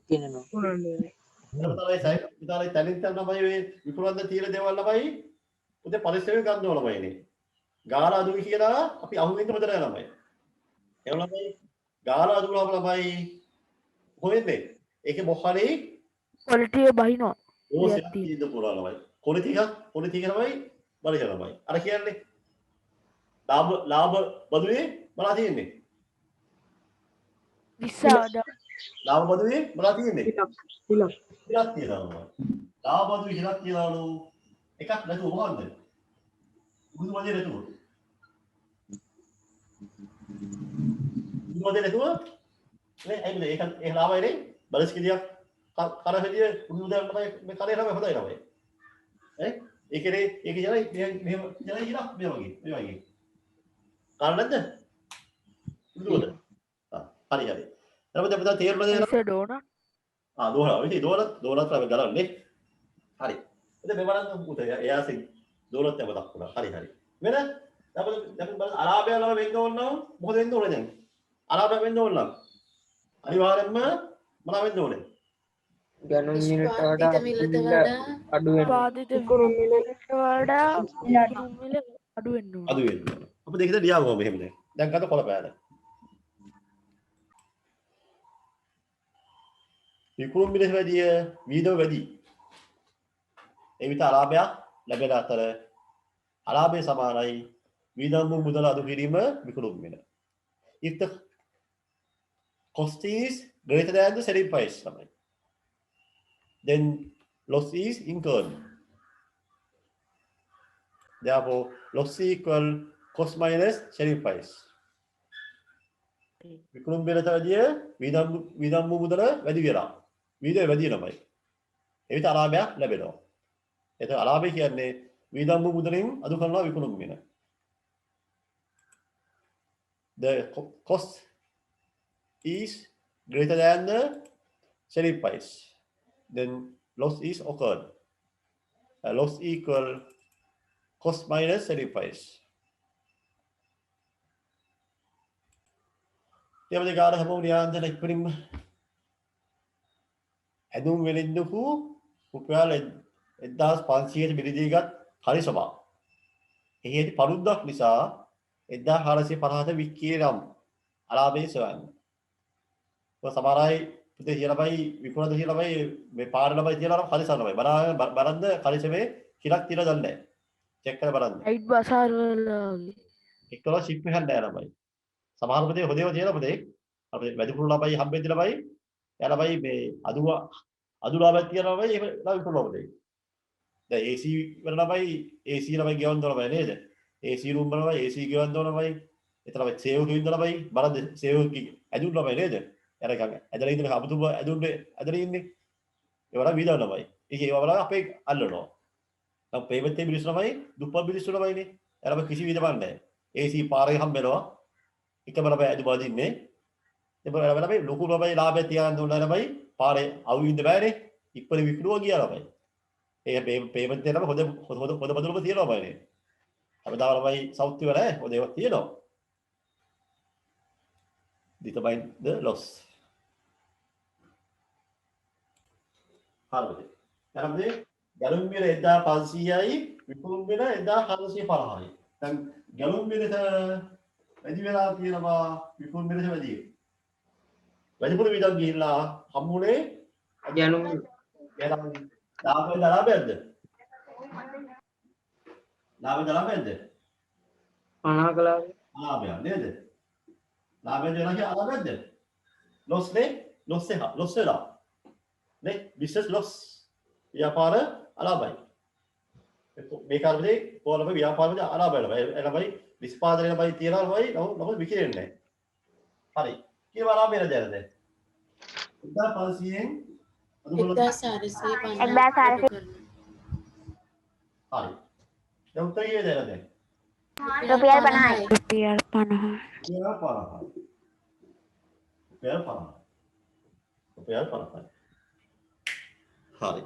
කියනවා. තමයි සයික් විතරයි තැනින් තැන ළමයි මේ විකුණන්න තියෙන දේවල් ළමයි උදේ පරිස්සමෙන් ගන්න ඕන ළමයිනේ. ගාන අදුයි කියලා අපි අහුවෙන්න හොඳ නැහැ ළමයි. ඒ ළමයි ගාන අදුනම ළමයි කොහෙන්ද ඒකේ මොහරේ ක්වොලිටි බහිනවා ඕ සිද්ධ පුරා ළමයි කොලේ ටිකක් තමයි බලය ළමයි අර කියන්නේ ලාභ බදුවේ මොනවා තියෙන්නේ 20 ලාභ බදුවේ මොනවා තියෙන්නේ ඉලක් ඉලක් තියෙනවා ලාභ බදුවේ ඉලක් තියනවලු එකක් නැතුව මොකද්ද බුදු වදේ නැතුව නේ ඇයිද ඒක ඒ ලාභයනේ බලස් කිරියක් කරහෙදිය උඩුදන් තමයි මේ කරේ තමයි හොඳයි තමයි ඈ ඒකේ යනයි මෙහෙම යනයි ඉලක් මේ වගේ කාර නැද්ද උඩුද හරි ඊට පස්සේ තේරුණාද ඩෝන දෝන තමයි ගලන්නේ හරි ඉතින් මේ බලන්න උතේ එයාසින් දෝනත් යම දක්වනවා හරි වෙන දැන් බලන්න අලාභය ළම වෙන්න ඕන නම් මොකද වෙන්න ඕනේ දැන් අලාභය වෙන්න ඕන නම් අනිවාර්යෙන්ම මොනවා වෙන්න ඕනේ ගැනුම් මිලට වඩා නිෂ්පාදිත මිලට මිල වඩා අඩු වෙනවා. පාදිත විකුණුම් මිල වඩා විකුණුම් මිල අඩු වෙන්න ඕන. අඩු වෙනවා. අප දෙකද ලියාගමු මෙහෙම දැන්. දැන් ගන්න කොළ පෑද. විකුණුම් මිල වැඩිය වීදම වැඩි. ඒ විතර අලාභයක් ලැබෙන අතර අලාභය සමානයි වීදම් මුදල අඩු කිරීම විකුණුම් මිල. If the cost is greater than the selling price තමයි. Then loss is incurred. Therefore, loss equal cost minus selling price. විකුණුම් මිලට වැඩිය වීදම් මුදල වැඩි වෙලා. වීදම වැඩි වෙනමයි. ඒ විතර අලාභයක් ලැබෙනවා. එතකොට අලාභය කියන්නේ වීදම් මුදලින් අඩු කරනවා විකුණුම් මිල. The cost is greater than the selling price. Then loss is occurred. Loss equal cost minus selling price. Dia boleh kata apa dia antara eksprim. Adum වෙලින්දකු රුපියල් 1500ට මිලදීගත් හරි සභා. එහිදී පරුද්දක් නිසා 1450ට වික්කියේ නම් අලාභයේ සොයන්න. ඔය සමහර අය පුතේ කියලා බයි විකුණද කියලා බයි මේ පාර ළමයි කියලා නම් හරි සනමයි. බලන්න කලිසමේ කිලක් තියලා දන්නේ නැහැ. චෙක් කරලා බලන්න. අයිට් බසාර වල එක්කලා ෂිප් එකක් නැහැ ළමයි. සමහර පුතේ හොදේව තියලා පුතේ අපේ වැඩිපුර ළමයි හම්බෙද්දී ළමයි එයා ළමයි මේ අදුලාභයක් තියනවා ළමයි ඒක විකුණනවා පුතේ. දැන් AC වල ළමයි AC ළමයි ගෙවන්න ඕන බෑ නේද? AC room වල ළමයි AC ගෙවන්න ඕන ළමයි. එතන ළමයි සේව් කිවින්ද ළමයි බලන්න සේව් ඇදුන් ළමයි නේද? එයාලා එකක් ඇදලා ඉන්න අපතුම ඇදුන්නේ ඇදලා ඉන්නේ. ඒවලා වීදා ළමයි. ඒවා වල අපේ අල්ලනවා. නම් පේමන්ට් එක මිනිස්සු ළමයි දුප්පත් මිනිස්සු ළමයිනේ. එයාලා කිසි විදමක් නැහැ. AC පාරේ හම්බෙනවා. එකම ළමයි ඇදු බදින්නේ. ඒ වල ළමයි ලොකු ළමයි ලාභය තියන්න ඕන ළමයි පාරේ අවු ඉන්න බෑනේ. ඉක්පරි විකුණුවා ගියා ළමයි. ඒ පේමන්ට් එක නම් හොඳ බදුලම තියනවා බෑනේ. අපදාව ළමයි සවුත් වල නැහැ. හොඳ ඒවා තියෙනවා. determine the loss. හරිද? ඊළඟට ගැලුම් මිල 1500යි විකුණුම් මිල 1450යි. දැන් ගැලුම් මිලට වැඩි වෙලා තියෙනවා විකුණුම් මිලට වැඩි. වැඩිපුර විදන් ගිහිල්ලා හම්බුනේ ගැනුම් එනම් ලාභයක්ද? ලාභයක්ද? 50 කලාවේ ලාභයක් නේද? ලාභය දෙනවා කිය අලාභයක්ද? loss නේ? loss වෙලා. නේ? business loss. ව්‍යාපාර අලාභයි. මේ කාර්යයේ කොහොමද ව්‍යාපාරයේ අලාභය ලබයි. එළබයි නිෂ්පාදනය ලබයි තියනවා ලබයි නමුත් විකිරෙන්නේ නැහැ. හරි. කීවා ලාභය නේද? 1500න් 1450 හරි. දැන් උත්තරය දෙන්න දැන්. රුපියල් 50යි. රුපියල් 50. රුපියල් 50යි. හරි.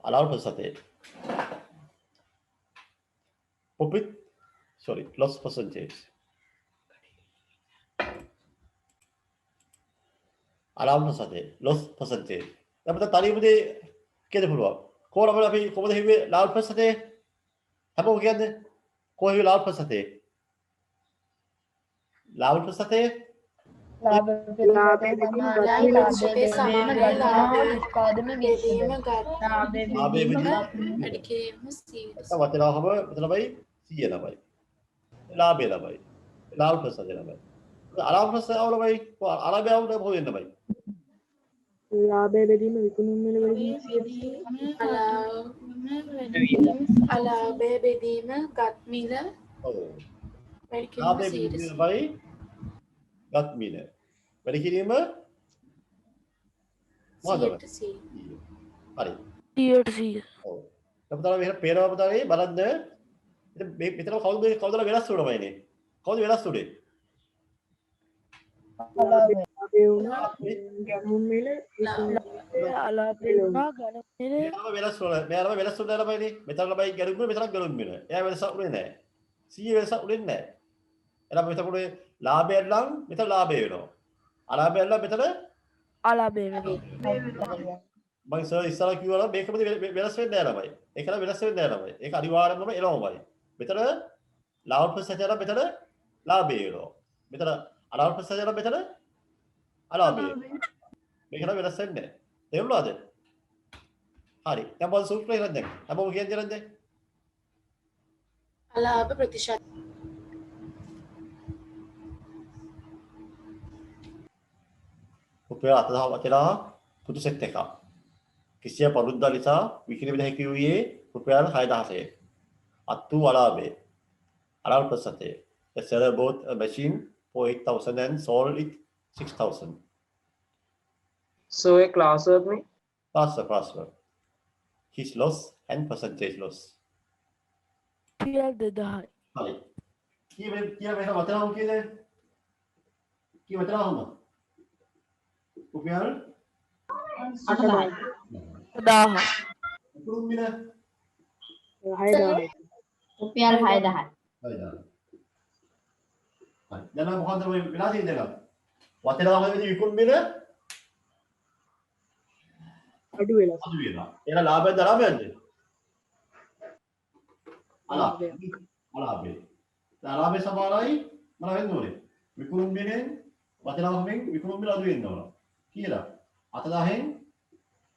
allowed percentage. Profit, sorry, loss percentage. allowed percentage, loss percentage. අපිට තනියමදී කියන්න පුළුවන්. කොහොමද අපි කොහොමද හිව්වේ allowed percentage? හැමෝම කියන්නේ කොහොමද allowed percentage? allowed percentage වචනාවම මෙතනයි 100 ළමයි. ලාභය ළමයි. allowed percentage ළමයි. allowed percentage ළමයි අලාභය වුණා කොහොමද ළමයි? ලාභය බෙදීම විකුණුම් මිල බෙදීම අලාභය බෙදීම ගත් මිල ඔව්. වැඩි ලාභය කිරීම බෙදීම ළමයි ගත් මිල. වැඩි කිරීම මොකද? 100%. හරි. 100%. ඔව්. අපිට මෙහෙම පේනවා පුතානේ බලන්න. මේ මෙතන කවුද වෙනස් වුණාමයිනේ. කවුද වෙනස් වුනේ? ලාභය වුණා ගැනුම් මිල අලාභය වුණා ගැනුම් මිල මෙයාම වෙනස් වුණා. මෙයාම වෙනස් වුණා ළමයිනේ. මෙතන ළමයි ගැනුම් මිල මෙතන ගැනුම් මිල. එයා වෙනස් වුණේ නැහැ. 100 වෙනස් වුණේ නැහැ. එහෙනම් මෙතන ලාභය නම් මෙතන ලාභය වෙනවා. අලාභයල්ලා මෙතන අලාභය වෙනවා. මම සර් ඉස්සරහ කිව්වා මේකම වෙනස් වෙන්නේ නැහැ ළමයි. ඒක නම් වෙනස් වෙන්නේ නැහැ ළමයි. ඒක අනිවාර්යයෙන්ම එනවමයි. මෙතන ලාභ ප්‍රතිශතය මෙතන ලාභය වෙනවා. මෙතන අලාභ ප්‍රතිශතය මෙතන අලාභය. මේක නම් වෙනස් වෙන්නේ නැහැ. තේරුණාද? හරි. දැන් මොකද සූත්‍රය ඉරද්ද? හැමෝම කියන්නේ නැද්ද? අලාභ ප්‍රතිශත රුපියල් 4000 වචලා පුතු සෙට් එකක්. කිසිය පරුද්දා නිසා විකිණීමේ හැකි වූයේ රුපියල් 6000ය. අත්තු අලාභය. අලාභ ප්‍රතිශතය. The seller bought a machine for 8,000 and sold it 6,000. So a classwork में Classwork. His loss and percentage loss. රුපියල් 2000යි. හරි. කීය වෙන වචනාව කීයද? කී වචනාවම? රුපියල් 1000. උතුම් මිල 6000. රුපියල් 6000. හරිද? හරි. දැන් මොකද්ද මේ වෙලා තියෙන්නේ දැන්? වචනාවකදී විකුණු මිල අඩු වෙලා. අඩු වෙනවා. එහෙනම් ලාභයක්ද අලාභයක්ද? අලාභය. අලාභය. අලාභය සමානයි මොන වෙන්න ඕනේ? විකුණු මිලෙන් වචනාවකෙන් විකුණු මිල අඩු වෙන්න ඕන. කියලා. 8000න්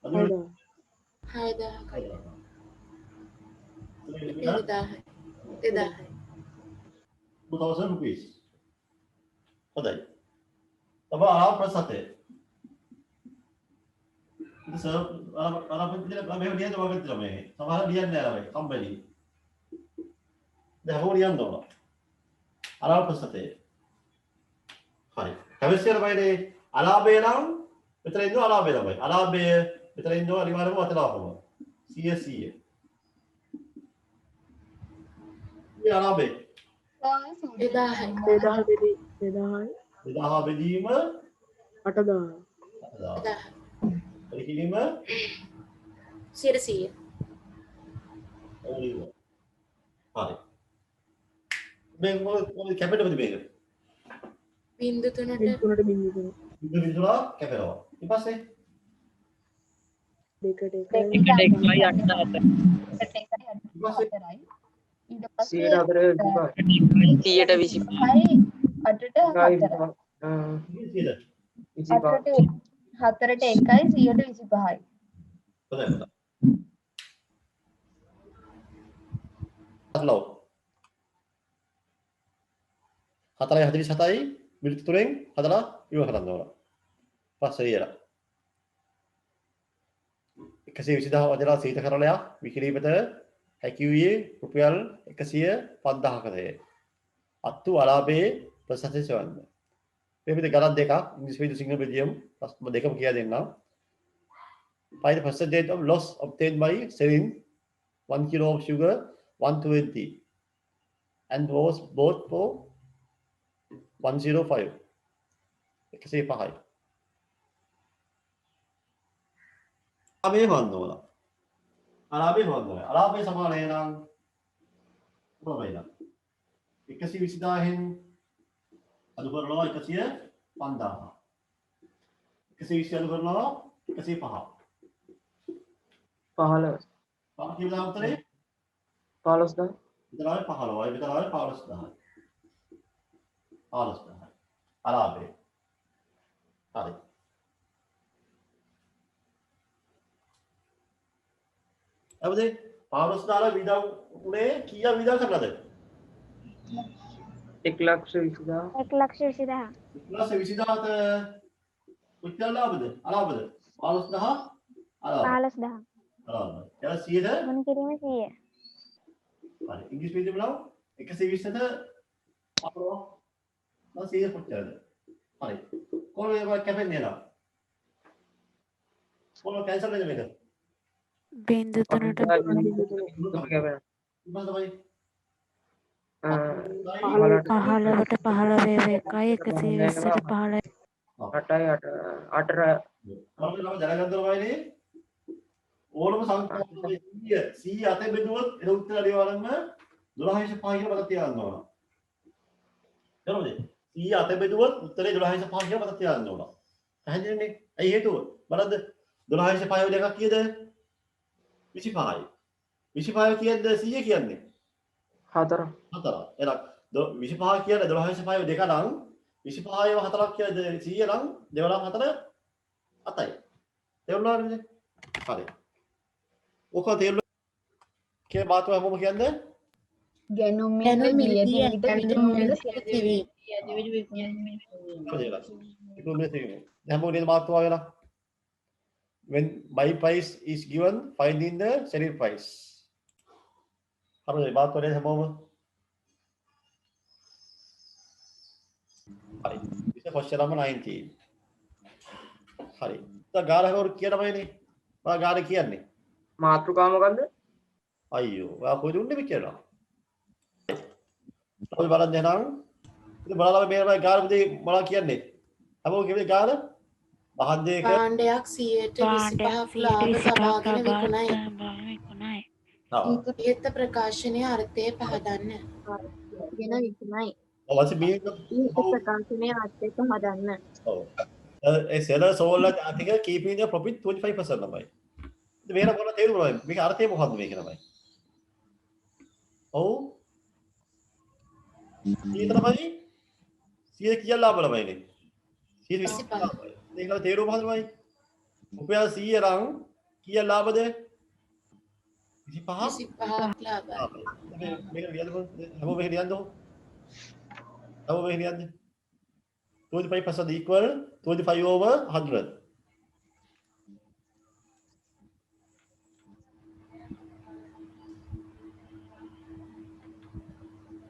අඩු වෙනවා. 6000යි. 2000 rupees. හොඳයි. තව අලාභ ප්‍රතිශතය. ඉතින් සර් අලාභ ප්‍රතිශතය මෙහෙම ලියන්න වගේ තමයි මේ. සමහර ලියන්නේ නැහැ ළමයි. කම්බැලි. දැන් හොර ලියන්න ඕන. අලාභ ප්‍රතිශතය. හරි. කවස්සියර වයිනේ අලාභය නම් මෙතන ඉන්නවා අලාභය ළමයි. අලාභය මෙතන ඉන්නවා අනිවාර්යයෙන්ම වචනාවකම. 100. මේ අලාභය 2000යි. 2000 බෙදීම 8000. පරිකිරීම 100. හරි. මේ මොකද කැපෙන්නද මේක? බින්දු 3ට බිඳු බිඳුලා කැපෙනවා. ඊට පස්සේ දෙකට එක. ඊට පස්සේ 100 8ට 4යි. 4ට 1යි 125යි. හොඳයි. අත්ලෝ 4:47යි මිනිත්තු 3න් හදලා ඉවර කරන්න ඕන. පස්සේ ඉයලා 120,000 වදලා සීත කරලයක් විකිරීමට හැකි වූයේ රුපියල් 150,000කදය. අත්තු අලාභයේ ප්‍රතිශතය සොයන්න. මේ විදිහට ගණන් දෙකක් ඉංග්‍රීසි සිංහල මෙඩියම් දෙකම කියලා දෙන්නම්. Find the percentage of loss obtained by selling 1 kilo of sugar 120 and was bought for 105. 105. අලාභය හොයන්න ඕන. අලාභය හොයන්න ඕන. අලාභය සමානයි නම් කොහොමද? 120,000න් අඩු කරනවා 105,000. 120 අඩු කරනවා 105. 15 කියලා උත්තරේ 15000 විතරයි 15යි විතරයි 15000. 15000. අලාභය. හරි. අපේ 15000 විදව් උනේ කීයක් විදව් කරලාද? 1,20,000 1,20,000. 1,20,000ට කොච්චර ලාභද? අලාභද? 15000 අලාභ. 15,000. අලාභ. එයා 100ද? මොන කිරීම 100. හරි. ඉංග්‍රීසි මීඩියම් ලාව 120ට අපරෝ 100 කොච්චරද? හරි. කොහොමද කැපෙන්නේ නේද? කොහොමද කැන්සල් වෙන්නේ මේක? බින්දු 3ට ඉතින් තමයි 15ට 15 1යි 120ට 15යි. 8 මම දැනගන්න ඕනේ ඕනම සංඛ්‍යාවක් 100 අතේ බෙදුවොත් ඒ උත්තර අනිවාර්යයෙන්ම 12.5 කියලා මතක තියාගන්න ඕන. හරිද? 100 අතේ බෙදුවොත් උත්තරේ 12.5 කියලා මතක තියාගන්න ඕන. පැහැදිලිනේ? ඇයි හේතුව? බලන්න 12.5 දෙකක් කීයද? 25යි. 25 කියද්ද 100 කියන්නේ? 4. 4. එහෙනම් 25 කියන්නේ 12.5 දෙක නම් 25 4ක් කියද්ද 100 නම් 2 නම් 4 7යි. තේරුණාද නේද? හරි. ඔක තේරුණා කියලා මාතෘකාව හැමෝම කියන්නේ ගැනුම් ගැනුම් මිලදී මිලදී ගැනුම් මිලදී විකුණුම් හැමෝම නේද මාතෘකාව වෙලා when buy price is given finding the selling price හරිද මාතෘකාව නේද හැමෝම හරි this is question number 19 හරි දැන් ගානකවරු කියනමයිනේ මම ගාන කියන්නේ මාතෘකාව මොකද්ද? අයියෝ ඔයා කොහෙද උන්නේ මෙච්චර අපි බලන්න එහෙනම් ඉතින් බලලා මේ ගානකදී මොනවා කියන්නේ හැමෝම කියන්නේ ගාන මහන්දේක භාණ්ඩයක් 125ක් ලාභ සබාගෙන විකුණයි. ඉහත ප්‍රකාශනයේ අර්ථය පහදන්න. ගෙන විකුණයි. ඔව් මේක ප්‍රකාශනයේ අර්ථය පහදන්න. ඔව් ඒ seller sold I think keeping the profit 25% තමයි ඉතින් මේක මොන තේරුමයි මේක අර්ථය මොකක්ද මේක තමයි ඔව් ඊට තමයි 100 කියලා ලාභ ළමයිනේ 125 මේක තේරුම මොකක්ද ළමයි රුපියල් 100 නම් කීයක් ලාභද 25 25ක් ලාභ. මේක ලියන්න හැමෝම මේක ලියන්නකො හැමෝම මේක ලියන්න 25% equal 25 over 100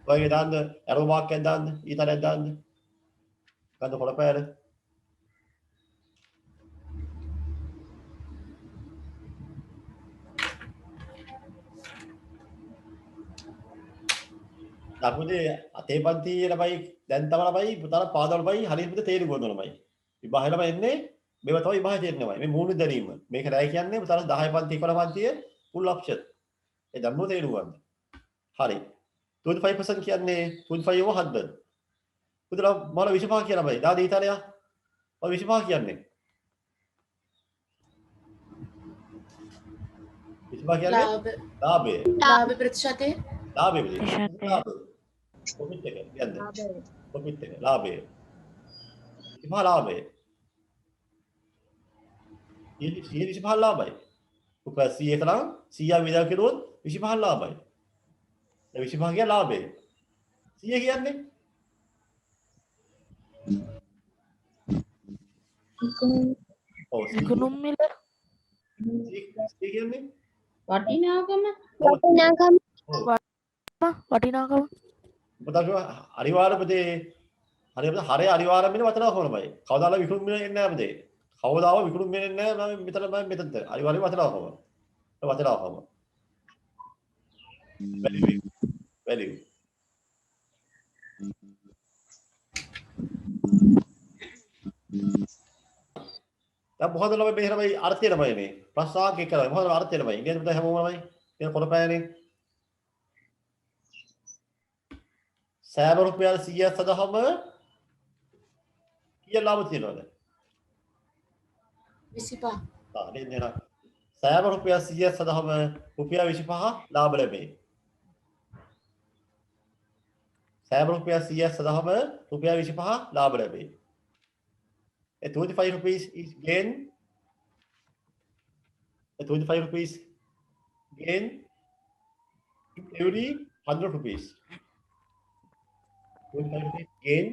වගේ දාන්න arrow mark එකක් දාන්න ඊතරයක් දාන්න ගන්න කොළපෑර අපුනේ අතේ පන්ති ළමයි දැන් තම ළමයි පුතාලා පාදවල ළමයි හරියට තේරුම් ගන්න ළමයි විභාගය ළමයි එන්නේ මේව තමයි විභාගය තේරෙනවා මේ මූණ දැරීම මේක රැයි කියන්නේ පුතාලා 10 පන්ති 11 පන්තිය full option ඒ ධම්මෝ තේරුම් ගන්න හරි 25% කියන්නේ 25 over 100 පුතාලා මොන 25 කියලා ළමයි දාදී ඉතාලියා ඔය 25 කියන්නේ 25 කියන්නේ ලාභය ලාභ ප්‍රතිශතය ලාභය profit එක කියන්න profit එක ලාභය ඉතින් ලාභය 25 ලාභයි උපර 100 එක නම් 100 විදල් කෙරුවොත් 25 ලාභයි දැන් 25 කියන්නේ ලාභය 100 කියන්නේ ඔව් විකුණුම් මිල 100 කියන්නේ වටිනාකම වටිනාකම පුතා අනිවාර්යපදේ හරියට හරය අනිවාර්යයෙන්ම වචනාව කොහොමයි කවදාද විකුණුම් මිල එන්නේ නැහැ අපේ කවදාව විකුණුම් මිල එන්නේ නැහැ මම මෙතන මෙතනද අනිවාර්යයෙන්ම වචනාව කොහොමද වචනාව කොහොමද value දැන් මොකද ළමයි මේ ළමයි අර්ථය ළමයි මේ ප්‍රශ්නාංක එක ළමයි මොකද අර්ථය ළමයි ඉන්නේ පුතා හැමෝම ළමයි කියන කොළපෑනේ සෑම රුපියල් 100ක් සඳහාම කීයක් ලාභ තියෙනවද 25. නේද නේද සෑම රුපියල් 100ක් සඳහාම රුපියල් 25 ලාභ ලැබේ සෑම රුපියල් 100ක් සඳහාම රුපියල් 25 ලාභ ලැබේ 25 rupees is gain 25 rupees gain every 100 rupees 25 rupees gain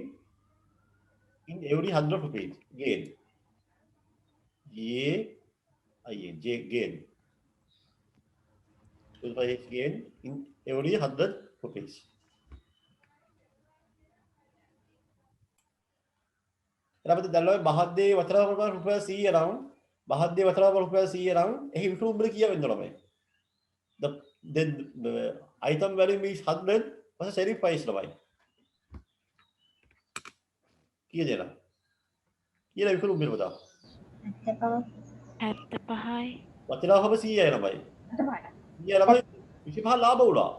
in every 100 rupees gain gain 25 gain in every 100 rupees එතකොට දැල්ලෝ මහද්දේ වතරව රුපියල් 100 නම් මහද්දේ වතරව රුපියල් 100 නම් එහි විකුණුම් මිල කීයක් වෙනවද ළමයි the item value is 100 what's the selling price ළමයි කීයද එලා කියලා විකුණුම් මිල පුතා 75යි වතරවම 100යි ළමයි 100 ළමයි 25 ලාභ වුණා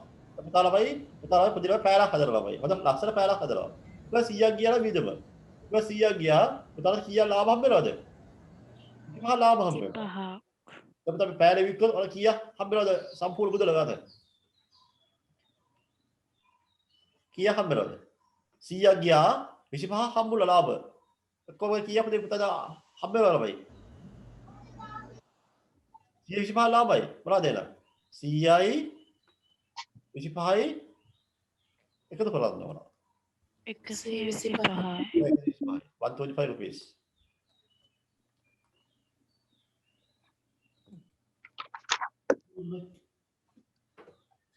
පුතා ළමයි පුතා ළමයි පුදිනවා පැලක් හදලා ළමයි හොඳ ලස්සන පැලක් හදලා plus 100ක් ගියා වියදම. plus 100ක් ගියා. උතන කීයක් ලාභ හම්බ වෙනවද? 25 ලාභ හම්බ වෙනවා. එතකොට අපි පැය විකුණන වල කීයක් හම්බ වෙනවද සම්පූර්ණ මුදල ගන්න? කීයක් හම්බ වෙනවද? 100ක් ගියා 25 හම්බුලා ලාභ. කොහොමද කීයක්ද පුතද හම්බ වෙනවද බයි? 125 ලාභයි. මොනවද එන? 100යි 25යි එකතු කරන්න ඕන. 125යි. 125 rupees.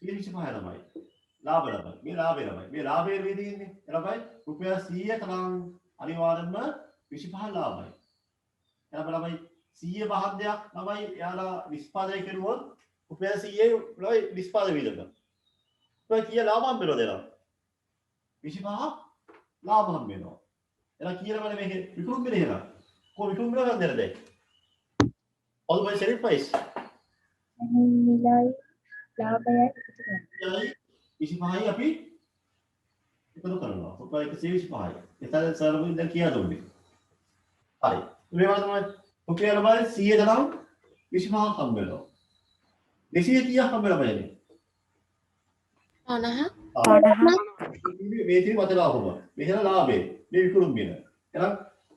ඊට පස්සේ ළමයි ලාභ ළමයි මේ ලාභය ළමයි මේ ලාභයේ වේදී ඉන්නේ ළමයි රුපියල් 100ක නම් අනිවාර්යයෙන්ම 25 ලාභයි ළමයි 100 පහක් දෙයක් ළමයි යාලා නිෂ්පාදනය කරුවොත් රුපියල් 100 ළමයි නිෂ්පාදනය වීදම ඔය කීය ලාභ හම්බ වෙනවද එනවා 25 ලාභ හම්බ වෙනවා එලා කීයද මේක විකුණුම් බිල එනවා කොහොම විකුණුම් බිල ගන්නද දැන් ඔල්මයි සෙල් ප්‍රයිස් මිලයි ලාභයයි එකතු කරනවා. 25යි අපි එකතු කරනවා. රුපියල් 125යි. එතන සර්වර් දැන් කියා දුන්නේ. හරි. මේ වල තමයි රුපියල් වල 100 තරම් 25ක් හම්බ වෙනවා. 200 කීයක් හම්බ වෙලා බලන්නේ? 50. මේ තියෙන වතලා කොහොමද? මෙහෙම ලාභේ. මේ විකුණුම් බිල. එහෙනම්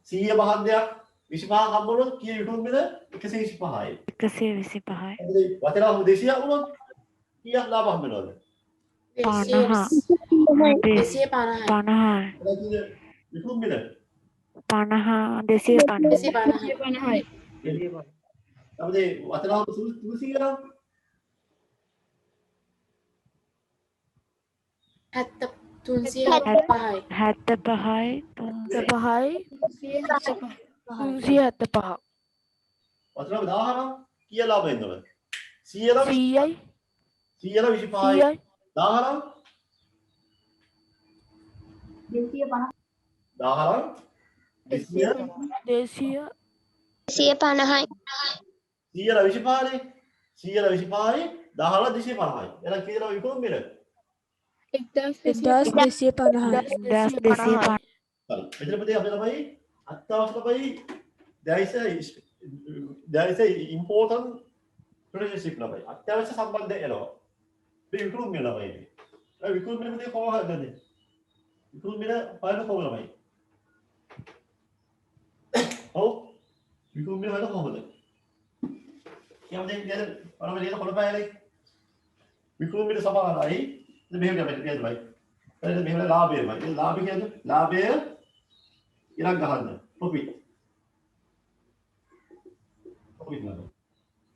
100 පහක් දෙයක් 25ක් හම්බ වුණොත් කී විකුණුම් බිල 125යි. 125යි. වතලා 200ක් වුණොත් කීයක් ලාභ හම්බ වෙනවද? 250යි. විකුණුම් බිල 250යි. අපේ වතලා 300 නම් 375යි. 75යි 375යි 375. වතලා 1000 නම් කීය ලාභ එන්නවද? 100 නම් 100යි 125යි 1000 නම් 250 1000 නම් 200 150යි. 125නේ 125යි 1000 250යි එහෙනම් කීයද විකුණුම් බිල? 1250යි. හරි මෙතන පොතේ අපි ළමයි අත්‍යවශ්‍ය ළමයි there is a important relationship ළමයි අත්‍යවශ්‍ය සම්බන්ධය එනවා මේ විකුණුම් බිල ළමයි ඒ විකුණුම් බිල පොතේ කොහොමද හදන්නේ විකුණුම් බිල ෆයිල් කොහොමද ළමයි ඔව් විකුණුම් බිල ෆයිල් කොහොමද කියන්නේ නේද බලන්න නේද කොළපායලේ විකුණුම් බිල සමානයි මෙහෙම ගමන් කියන්නයි එතන මෙහෙම ලාභයමයි ලාභය කියන්නේ ලාභය ඉලක්ක ගන්න ප්‍රොෆිට් නේද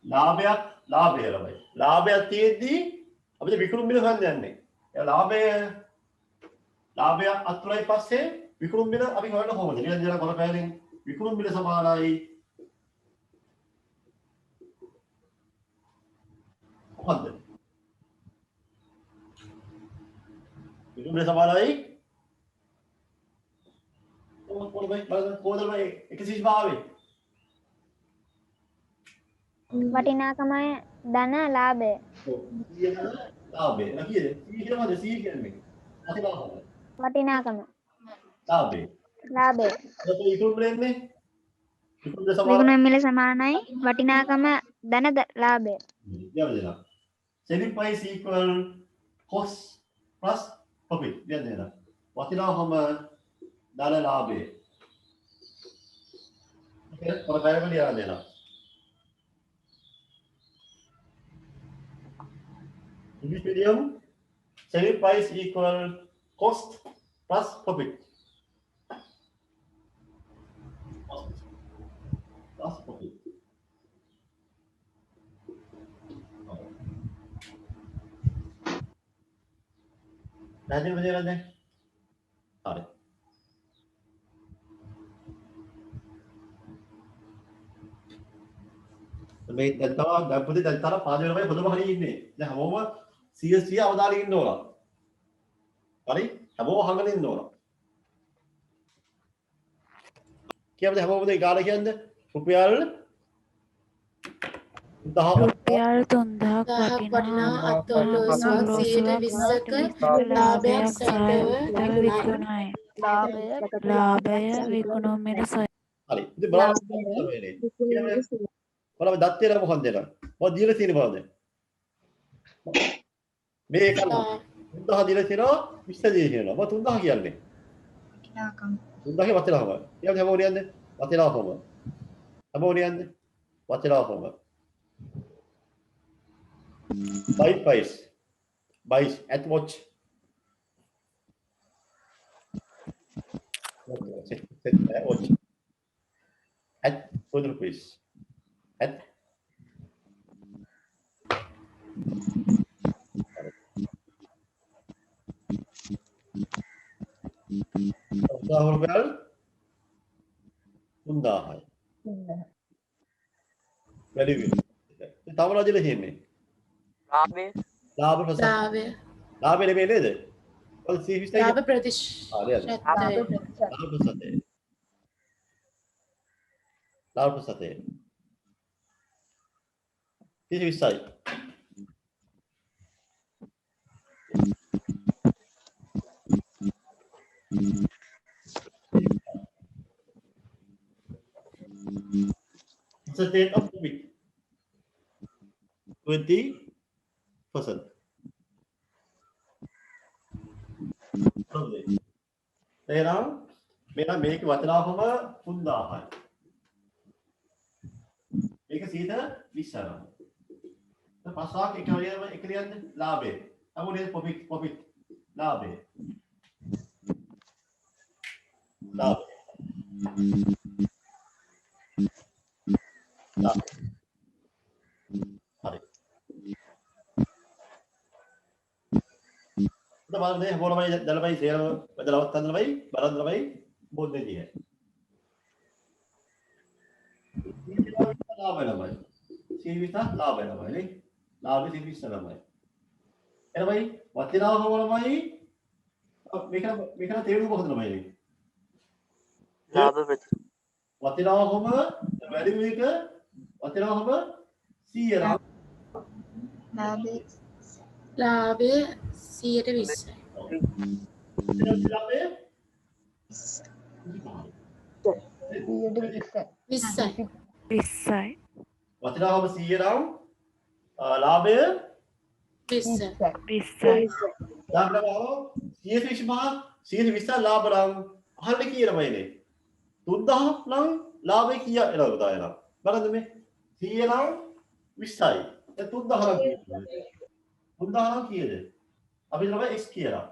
ලාභයක් ලාභය ළමයි ලාභයක් තියෙද්දි අපිට විකුණුම් බිල හොයන්න යන්නේ ඒ ලාභය අතුරයි පස්සේ විකුණුම් බිල අපි හොයන්න කොහොමද කියලා දෙන කොළපෑලින් විකුණුම් බිල සමානයි කොහොමද විකුණුම් බිල සමානයි කොහොමද 125 වටිනාකමයි ධන ලාභය. ලාභය. කීයද? 100 කියනවාද 100 කියන්නේ? අතිලාභය. වටිනාකම. ලාභය. ලාභය. ඒක විකුණුම් බිලන්නේ? විකුණුම් බිල සමානයි. විකුණුම් බිල සමානයි වටිනාකම ධන ලාභය. යවදලා. selling price equal cost plus profit. යවදලා. වටිනාකම ධන ලාභය. ඒක පොරපෑරම ලියලා දෙනවා. English medium, selling price equal cost plus profit. Plus profit. Nanti macam mana? Ada. මේ දැන් තමයි දැන් පුතේ දැන් තරම් පාද වෙනවයි හොඳම හරිය ඉන්නේ. දැන් හැමෝම 100 අවදාලේ ඉන්න ඕන. හරි? හැමෝම අහගෙන ඉන්න ඕන. කියමුද හැමෝම දෙය ගාලා කියන්නේ? රුපියල් 3000ක් වටිනා අතොලොස්සක් 120ක ලාභයක් සැපව විකුණයි. ලාභය විකුණුමට සොය හරි. ඉතින් බලන්න වෙන්නේ. බලන්න දත් තියෙන මොකක්ද දෙනවා. මොකද දීලා තියෙන බලන්න. මේ එක 3000 දීලා තියෙනවා 20 දීලා තියෙනවා. මොකද 3000 කියන්නේ? වටිනාකම. 3000 වටිනාකම. ඊට හැම ඕනියන්නේ? වටිනාකම. හැම ඕනියන්නේ? වටිනාකම. Buy price. Buys at watch. Watch. At 2 rupees. At rupiah 3000. වැඩි වෙනවා. තව රජෙල තියෙන්නේ. ලාභය ලාභ ප්‍රසන්න. ලාභය නෙමෙයි නේද? ඔය 20 ලාභ ප්‍රතිශතය. ලාභ ප්‍රසන්න. ලාභ ප්‍රසන්න. 20යි. Percentage of profit 20%. එහෙනම් මෙන්න මේක වටිනාකම 3000යි. මේක 20%. දැන් පස්සාවක් එක ලියන්නේ ලාභය. අමුනේ profit ලාභය. ලාභය. හරි. බලන්නේ හොරමයි දලමයි සේරම බදලවත් තන්දලමයි බලන්දලමයි බොද්දේදී है ලාභ වෙනමයි සීවිත ලාභ වෙනමයි නේ ලාභ සීවිත වෙනමයි එනමයි වටිනාකම වලමයි මේක තේරුම මොකද ළමයි නේ ලාභ ප්‍රති වටිනාකම වැඩි මේක වටිනාකම 100 ලාභය 120යි. ලාභය 20යි. 20යි. වටිනාකම 100 නම් ලාභය 20යි. 20යි. ලාභ ලාභ නම් අහන්න කියනමයිනේ 3000 නම් ලාභය කීයක් එනවද දායලා බලන්න මේ 100 නම් 20යි දැන් 3000 නම් කියන්නේ 3000 නම් කීයද අපි ළමයි x කියලා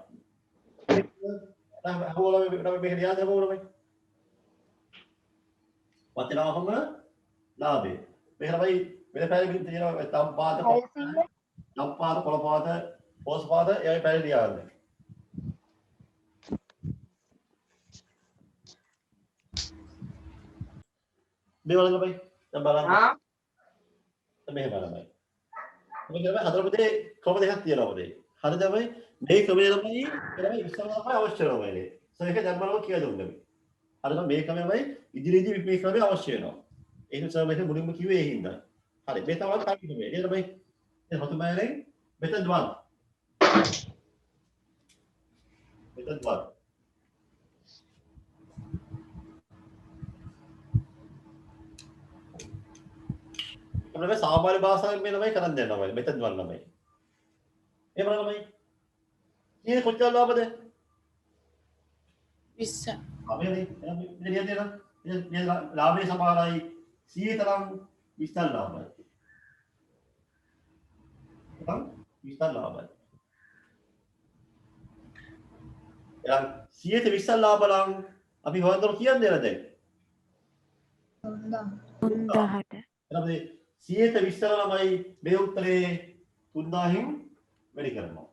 දැන් අහවල මේක ලියන්න ඕනේ වටිනාකම ලාභය මේක තමයි වෙන පැලකින් තියෙනවා තම්පාත පොළ පාත පෝස් පාත ඒ පැල ලියන්නේ මේ වල ළමයි දැන් බලන්න මෙහෙම ළමයි මේක තමයි හතර පුතේ ක්‍රම දෙකක් තියෙනවා පුතේ හරිද ළමයි මේ ක්‍රමය ළමයි ඉස්සරහට අවශ්‍ය වෙනවා මේ ඒක දැන් බලමු කියලා දුන්නා හරිද මේ ක්‍රමය ළමයි ඉදිරියේදී මේ ක්‍රමය අවශ්‍ය වෙනවා ඒක නිසා මේක මුලින්ම කිව්වේ ඒ හින්දා හරි මේ තමයි කාර්යය මේ නේද ළමයි දැන් හතුමයිලෙන් method 1 අපේ සාමාන්‍ය භාෂාවෙන් මේ ළමයි කරන් දෙනවා method 1 ළමයි එහෙම ළමයි ඊයේ කොච්චර ලාභද 20යි. අපේ මේ ලාභයේ සමානයි 100 තරම් 20 ලාභයි. තරම් 20 ලාභයි. එහෙනම් 120 ලාභ නම් අපි හොයන්න කියන්නේ නේද දැන්? 3000ට. එහෙනම් මේ 120 ළමයි මේ උත්තරේ 3000න් වැඩි කරනවා.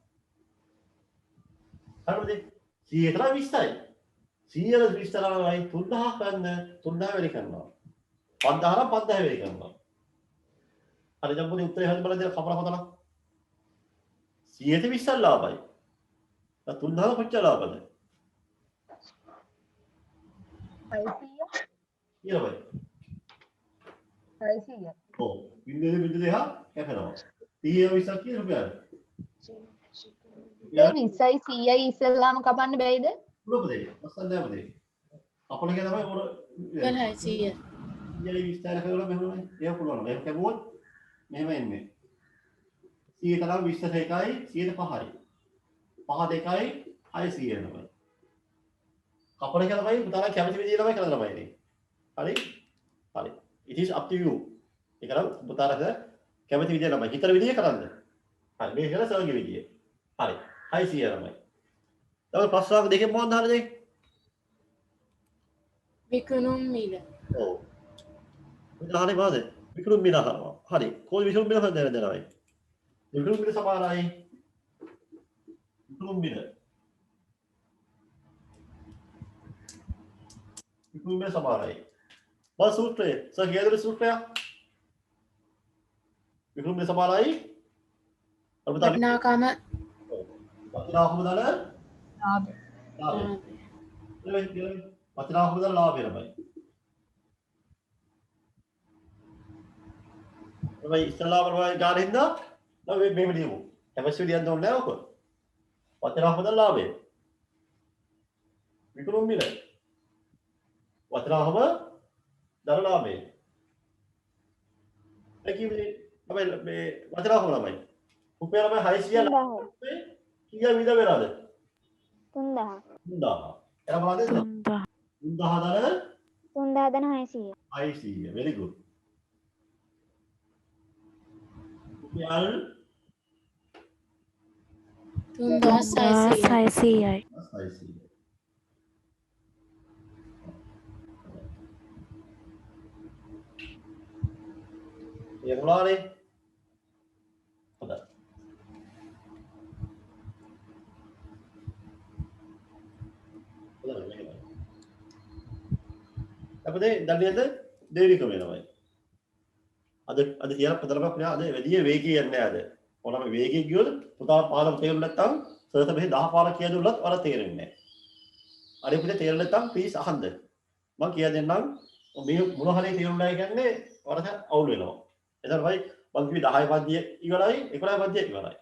හරිද? 100 තරම් 20යි. 120 තරමයි 3000 ගන්න 3000 වැඩි කරනවා. 5000 නම් 5000 වැඩි කරනවා. හරි දැන් පොඩි උත්තරේ හොයන්න බලන්න කපලා හොතලා 120 ලාභයි. 3000 කොච්චර ලාභද? 500 ඊළඟට 500 ඔව් බින්දුවේ දෙහා කැපෙනවා 30 20 කී රුපියල් ඒ 20යි 100යි ඉස්සෙල්ලාම කපන්න බැයිද උඩපදේ අස්සන්දෑමදේ අපල කියන තමයි උඩ ගලයි 100. ඊයේ විස්තර කරලා මෙහෙමයි ඒක පුළුවන් මේක කැපුවොත් මෙහෙම එන්නේ 100 තරම් 20 එකයි 105යි 5 දෙකයි 600 වෙනවා කපල කියලා තමයි පුතාලා කැමති විදිහට තමයි කරන්න ළමයි ඉතින් හරි හරි it is up to you ඒක නම් පුතාලා කැමති විදිහට ළමයි හිතන විදිහ කරන්න හරි මේ කියලා සර්ගේ විදිය හරි 600 ළමයි තව ප්‍රශ්නාවක දෙකෙන් මොනවද අහන්නේ විකුණුම් මිල. ඔව් උදාහරණයක් මොනවද විකුණුම් මිල අහනවා හරි කොහොමද විකුණුම් මිල හොයන්න දෙනවයි විකුණුම් මිල සමානයි විකුණුම් මිල විකුණුම් මිල සමානයි බල සූත්‍රය සර් කියලාද සූත්‍රය විකුණුම් මිල සමානයි අපිට වටිනාකම වටිනාකම දාන ලාභය වටිනාකම දාන ලාභය ළමයි ළමයි ඉස්සලාම ළමයි ගාන හින්දා ළමයි මෙහෙම ලියමු කැමැස්ට් විදියක් දොන්නේ නැහැ ඔක වටිනාකම දාන ලාභය විකුණුම් මිල වටිනාකම දාන ලාභය ඒකීමේ ළමයි මේ වටිනාකම ළමයි උපේ ළමයි 600 කීයක් විතර වෙනවද 3000. 3000 එයා මොනවද 3000 3000 දන 600. 600 very good රුපියල් 3600. 600 ඒ මොනවානේ හොඳයි අපේ දඩියද දෙවිකම වෙනවයි අද කියලා පොතලම අපිට අද වැඩි වේගය යන්නේ අද ඕනම වේගය ගියොත් පුතා පාඩම තේරුම් නැත්නම් සර්ත මෙහි 10 පාරක් කියලා දුන්නත් වර තේරෙන්නේ නැහැ අර අපිට තේරෙන්නේ නැත්නම් ප්ලීස් අහන්න මම කියා දෙන්නම් මේ මොන හරිය තේරුම් නැහැ කියන්නේ වරද අවුල් වෙනවා එතන වයි මම කිව්වේ 10 පන්තිය ඉවරයි 11 පන්තිය ඉවරයි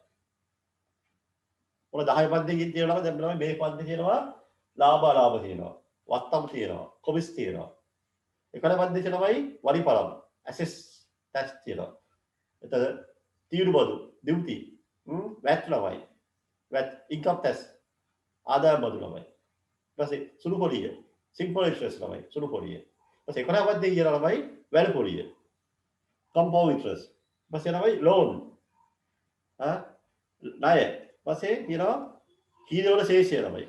ඔය 10 පන්තියකින් තියෙනවා දැන් බලන්න මේ පන්තිය තියෙනවා ලාභ තියෙනවා වත්තම් තියෙනවා කොමිස් තියෙනවා 11 පන්තිය තියෙනවායි වරිපරම් ඇසෙස් ටැක්ස් තියෙනවා එතන තීරු බදු ඩියුටි වැට් ලවයි වැට් ඉන්කම් ටැක්ස් ආදායම් බදු ලවයි ඊපස්සේ සුළු පොලිය සිම්පල් ඉන්ට්‍රස්ට් ලවයි සුළු පොලිය ඊපස්සේ 11 පන්තිය කියන ලවයි වැල් පොලිය compound interest ඊපස්සේ ලවයි loan ණය ඊපස්සේ කියනවා හීනවල ශේෂය ලවයි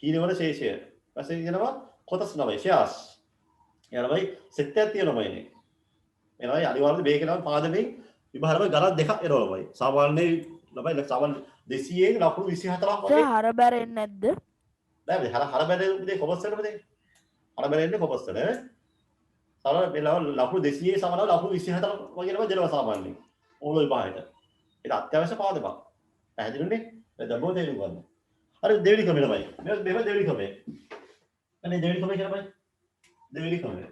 හීනවල ශේෂය ඊපස්සේ කියනවා කොටස් ලවයි shares යනවායි සෙට් එකක් තියෙනවායිනේ එනවායි අනිවාර්යයෙන් මේක නම් පාදමෙන් විභාගම ගණන් දෙකක් එනවායි සාමාන්‍යයෙන් ළමයි සාමාන්‍ය 200න් ලකුණු 24ක් වගේ හර බැරෙන්නේ නැද්ද නෑ හර බැරෙන්නේ කොමස් වලට මේ හර බැරෙන්නේ කොමස් වල සාමාන්‍ය මේ ලකුණු 200 සමාන ලකුණු 24ක් වගේ නම දෙනවා සාමාන්‍යයෙන් ඕන විභාගයට ඒක අත්‍යවශ්‍ය පාදමක් පැහැදිලිනේ දැන් බෝ තේරුම් ගන්න හරි දෙවෙනි ක්‍රමය ළමයි මේ දෙවෙනි ක්‍රමය අනේ දෙවෙනි ක්‍රමය කියලා බයි දෙවෙනි ක්‍රමය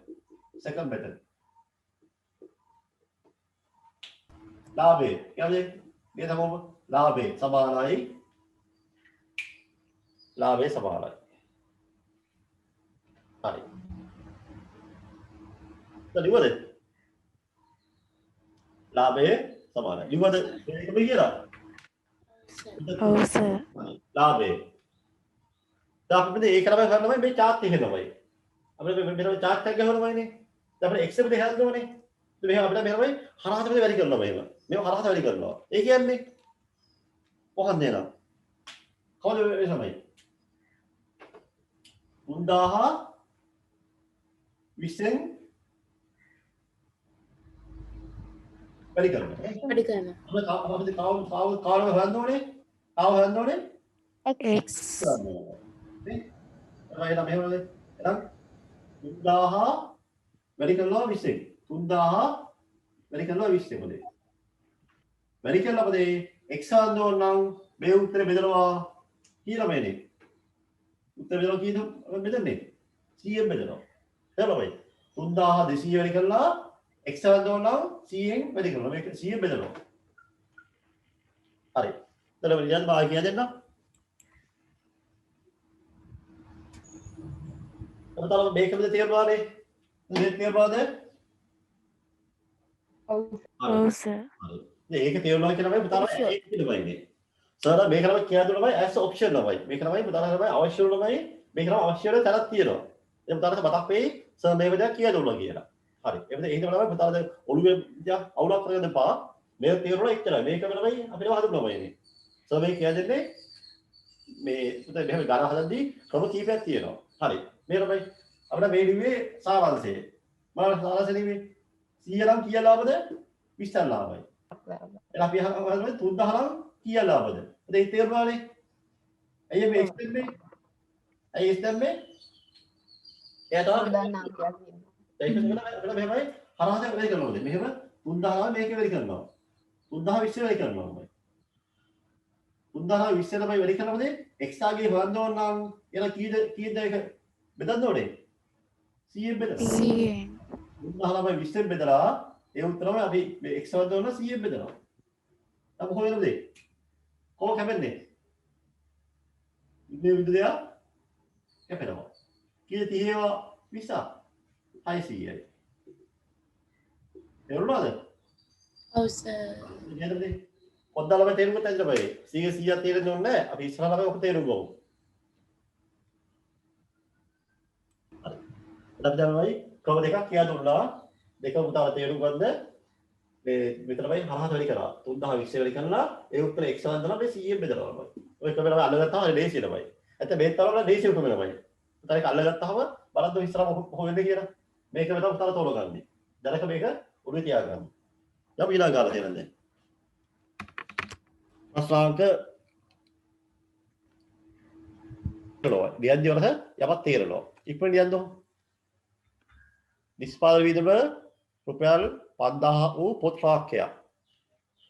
second method ලාභය කියන්නේ මේ තමයි ලාභය සමානයි ලාභය සමානයි හරි ලිවද ලාභය සමානයි ලිවද මේක කියලා ඔව් සර් ලාභය දැන් අපිට ඒක තමයි කරන්න ඕනේ මේ chart එක තමයි අපිට මෙන්න chart එක ගහනවානේ දැන් අපිට x එක දෙහක් ගන්නවනේ මෙහෙම අපිට මෙහෙමයි හරහට වැඩි කරනවා මෙහෙම මේව හරහට වැඩි කරනවා ඒ කියන්නේ කොහොමද එනවා කොහොමද ඒ තමයි 3000 20න් වැඩි කරනවා වැඩි කරනවා. අපිට කාලම හොයන්න ඕනේ හොයන්න ඕනේ X. නේ එහෙනම් මෙහෙමද එහෙනම් 3000 වැඩි කරනවා 20න් 3000 වැඩි කරනවා 20 මොදේ වැඩි කරලා මොදේ x ගන්න ඕන නම් මේ උත්තරේ බෙදනවා කියලා මේනේ උත්තර බෙදනවා කීයද බෙදන්නේ 100ෙන් බෙදනවා එතකොට 3200 වැඩි කරලා x ගන්න ඕන නම් 100ෙන් වැඩි කරනවා මේක 100ෙන් බෙදනවා හරි එතකොට විද්‍යාත්මක ආය කියා දෙන්න अब ताला මේකමද තේරුණානේ? මේ තේරුණාද? ඔව් සර්. හරි. ඒක තේරුණා කියලා තමයි පුතාලා ඒක පිළිබඳන්නේ. සර් මේක තමයි කියලා දුන්නා තමයි as option තමයි. මේක තමයි පුතාලා තමයි අවශ්‍ය වුණා තමයි මේක තමයි අවශ්‍ය වෙන තැනක් තියෙනවා. දැන් පුතාලට මතක් වෙයි සර් මේක දැන් කියලා දුන්නා කියලා. හරි. එතන ඒක තමයි පුතාලා දැන් ඔළුවේ අවුලක් කරගන්න එපා. මේක තේරුණා එච්චරයි. මේක තමයි අපිට හඳුන්වනවා ඉන්නේ. සර් මේ කියලා දෙන්නේ මේ පුතා මෙහෙම ගණන් හදද්දී ක්‍රම කීපයක් තියෙනවා. හරි. මේ තමයි අපිට මේ ලිව්වේ සාරාංශය. මම සාරාංශය ලිව්වේ 100 නම් කීයක් ලාභද? 20ක් ලාභයි. එලා අපි අහන්නේ 3000 නම් කීයක් ලාභද? ඒක තේරුණානේ. ඇයි මේ එක්ස්ටෙන්ඩ් මේ? ඇයි එක්ස්ටෙන්ඩ් මේ? එයා තමයි උදාහරණයක් කියනවා. ඒක මෙහෙමයි හරහාට වෙලි කරනවාද? මෙහෙම 3000 මේක වෙලි කරනවා. 3020 වෙලි කරනවා මම. 3020 තමයි වෙලි කරනවාද? x ආගේ හොයන්න ඕන නම් එන කීයද ඒක බෙදන්න ඕනේ? 100 බෙදලා. 100ෙන්. 3020 බෙදලා ඒ උත්තරම අපි මේ x හොයන්න ඕන 100 බෙදනවා. අපි කොහෙන්ද? කොහොම කැපෙන්නේ? ඉන්නේ විදිහට කැපෙනවා. කීයද 30 20? 600යි. තේරුණාද? ඔව් සර්. නේද? පොඩ්ඩක් ළමයි තේරුම් ගන්න බෑ. 100ක් තේරෙන්න ඕනේ නැහැ. අපි ඉස්සරහ ළමයි ඔක තේරුම් ගමු. හරි. අපි තමයි ක්‍රම දෙකක් කියලා දුන්නා. දෙක පුතාලා තේරුම් ගන්න මේ මෙතනමයි හරහට වෙලි කරා. 3020 වෙලි කරලා ඒ උත්තර x වන්දනා මේ 100 බෙදලා ළමයි. ඔය ක්‍රමය ළමයි අල්ලගත්තාම හරි ලේසියි ළමයි. ඇත්ත මේ තරම ලේසියි ක්‍රමය ළමයි. පුතා ඒක අල්ලගත්තාම බලන්න ඉස්සරහ කොහොම වෙන්නේ කියලා. මේක මෙතන පුතාලා තෝරගන්නේ. දැනක මේක උඩේ තියාගන්න. යම් ඊළඟ ගාලා දෙන්න දැන්. ප්‍රශ්නාංක කළා. ලියන්දි වලට යමක් තේරෙනවා. ඉක්මනට ලියන්න ඕන. නිෂ්පාදන වියදම රුපියල් 5000 වූ පොත් රාක්කයක්.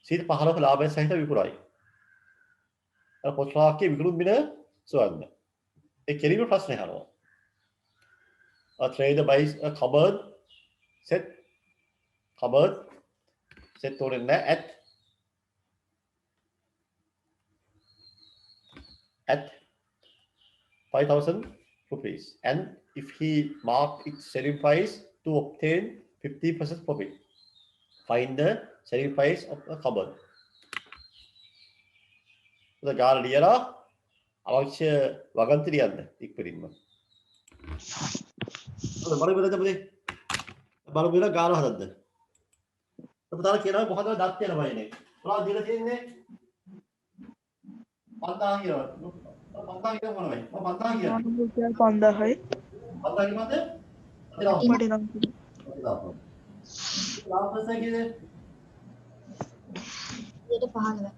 15ක ලාභය සහිත විකුණයි. අර පොත් රාක්කයේ විකුණුම් මිල සොයන්න. ඒ කෙලිම ප්‍රශ්නේ අහනවා. A trader buys a cupboard set තෝරන්න at 5,000 rupees, and if he mark its selling price to obtain 50% profit, find the selling price of the cupboard. The ගාන ලියලා අවශ්‍ය වගන්ති ලියන්න ඉක්මනින්ම. බලමු ගාන හදන්න. පුතාලා කියනවා කොහොමද දත් වෙනවයි නේ. පුතා දීලා තියෙන්නේ 5000 කියලා. 5000 කියලා මොනවයි? මම 5000 කියලා. 5000යි. 5000 කිව්වද? වටිනම්. ලාභස කියන්නේ 115.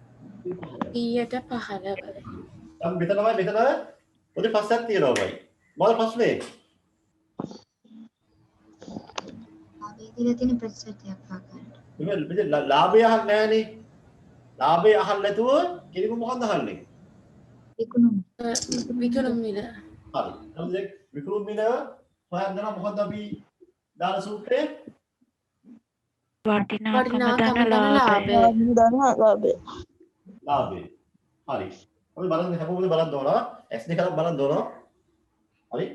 115. දැන් මෙතන පොඩි ප්‍රශ්නයක් තියෙනවා බයි. මොකද ප්‍රශ්නේ? ආවේ කියලා තියෙන ප්‍රතිශතයක් පාගන්න. මේ ලාභය අහන්නේ නැහනේ. ලාභය අහන්න නැතුව කෙලිම මොකක්ද අහන්නේ? විකුණුම් මිල. හරි. එහෙනම් දැන් විකුණුම් මිල හොයන්න නම් මොකද්ද අපි දාන සූත්‍රයේ? වටිනාකම ධන ලාභය. ලාභය. හරි. අපි බලන්න හැමෝම බලන්න ඕන. S2 කරන් බලන්න ඕන. හරි.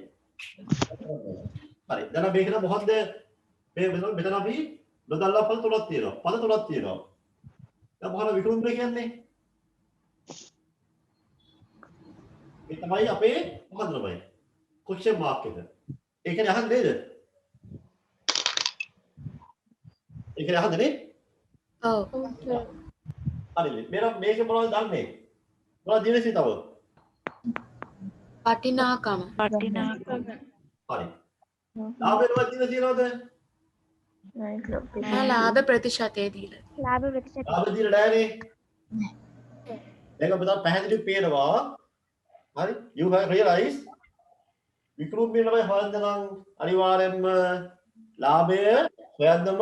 හරි. දැන් මේක මොකද්ද? මේ මෙතන අපි බදල්ලා පද තුනක් තියෙනවා. පද තුනක් තියෙනවා. දැන් මොකද විකුණුම් මිල කියන්නේ? ඒ තමයි අපේ මොකද්ද ළමයි? question mark එක. ඒක නේ අහන්නේ නේද? ඒක නේ අහන්නේ නේ? ඔව්. හරි. මේක මොනවද දන්නේ? මොනවද දිනසි තව? වටිනාකම. හරි. ලාභය මොනවද දිනසිනවද? ලාභ ප්‍රතිශතය දීලා. ලාභ ප්‍රතිශත ලාභ දීලා නැහැනේ. දැන් අපිට පැහැදිලිව පේනවා. හරි. you have realized විකුණුම් මිල තමයි හොයන්න නම් අනිවාර්යෙන්ම ලාභය හොයන්නම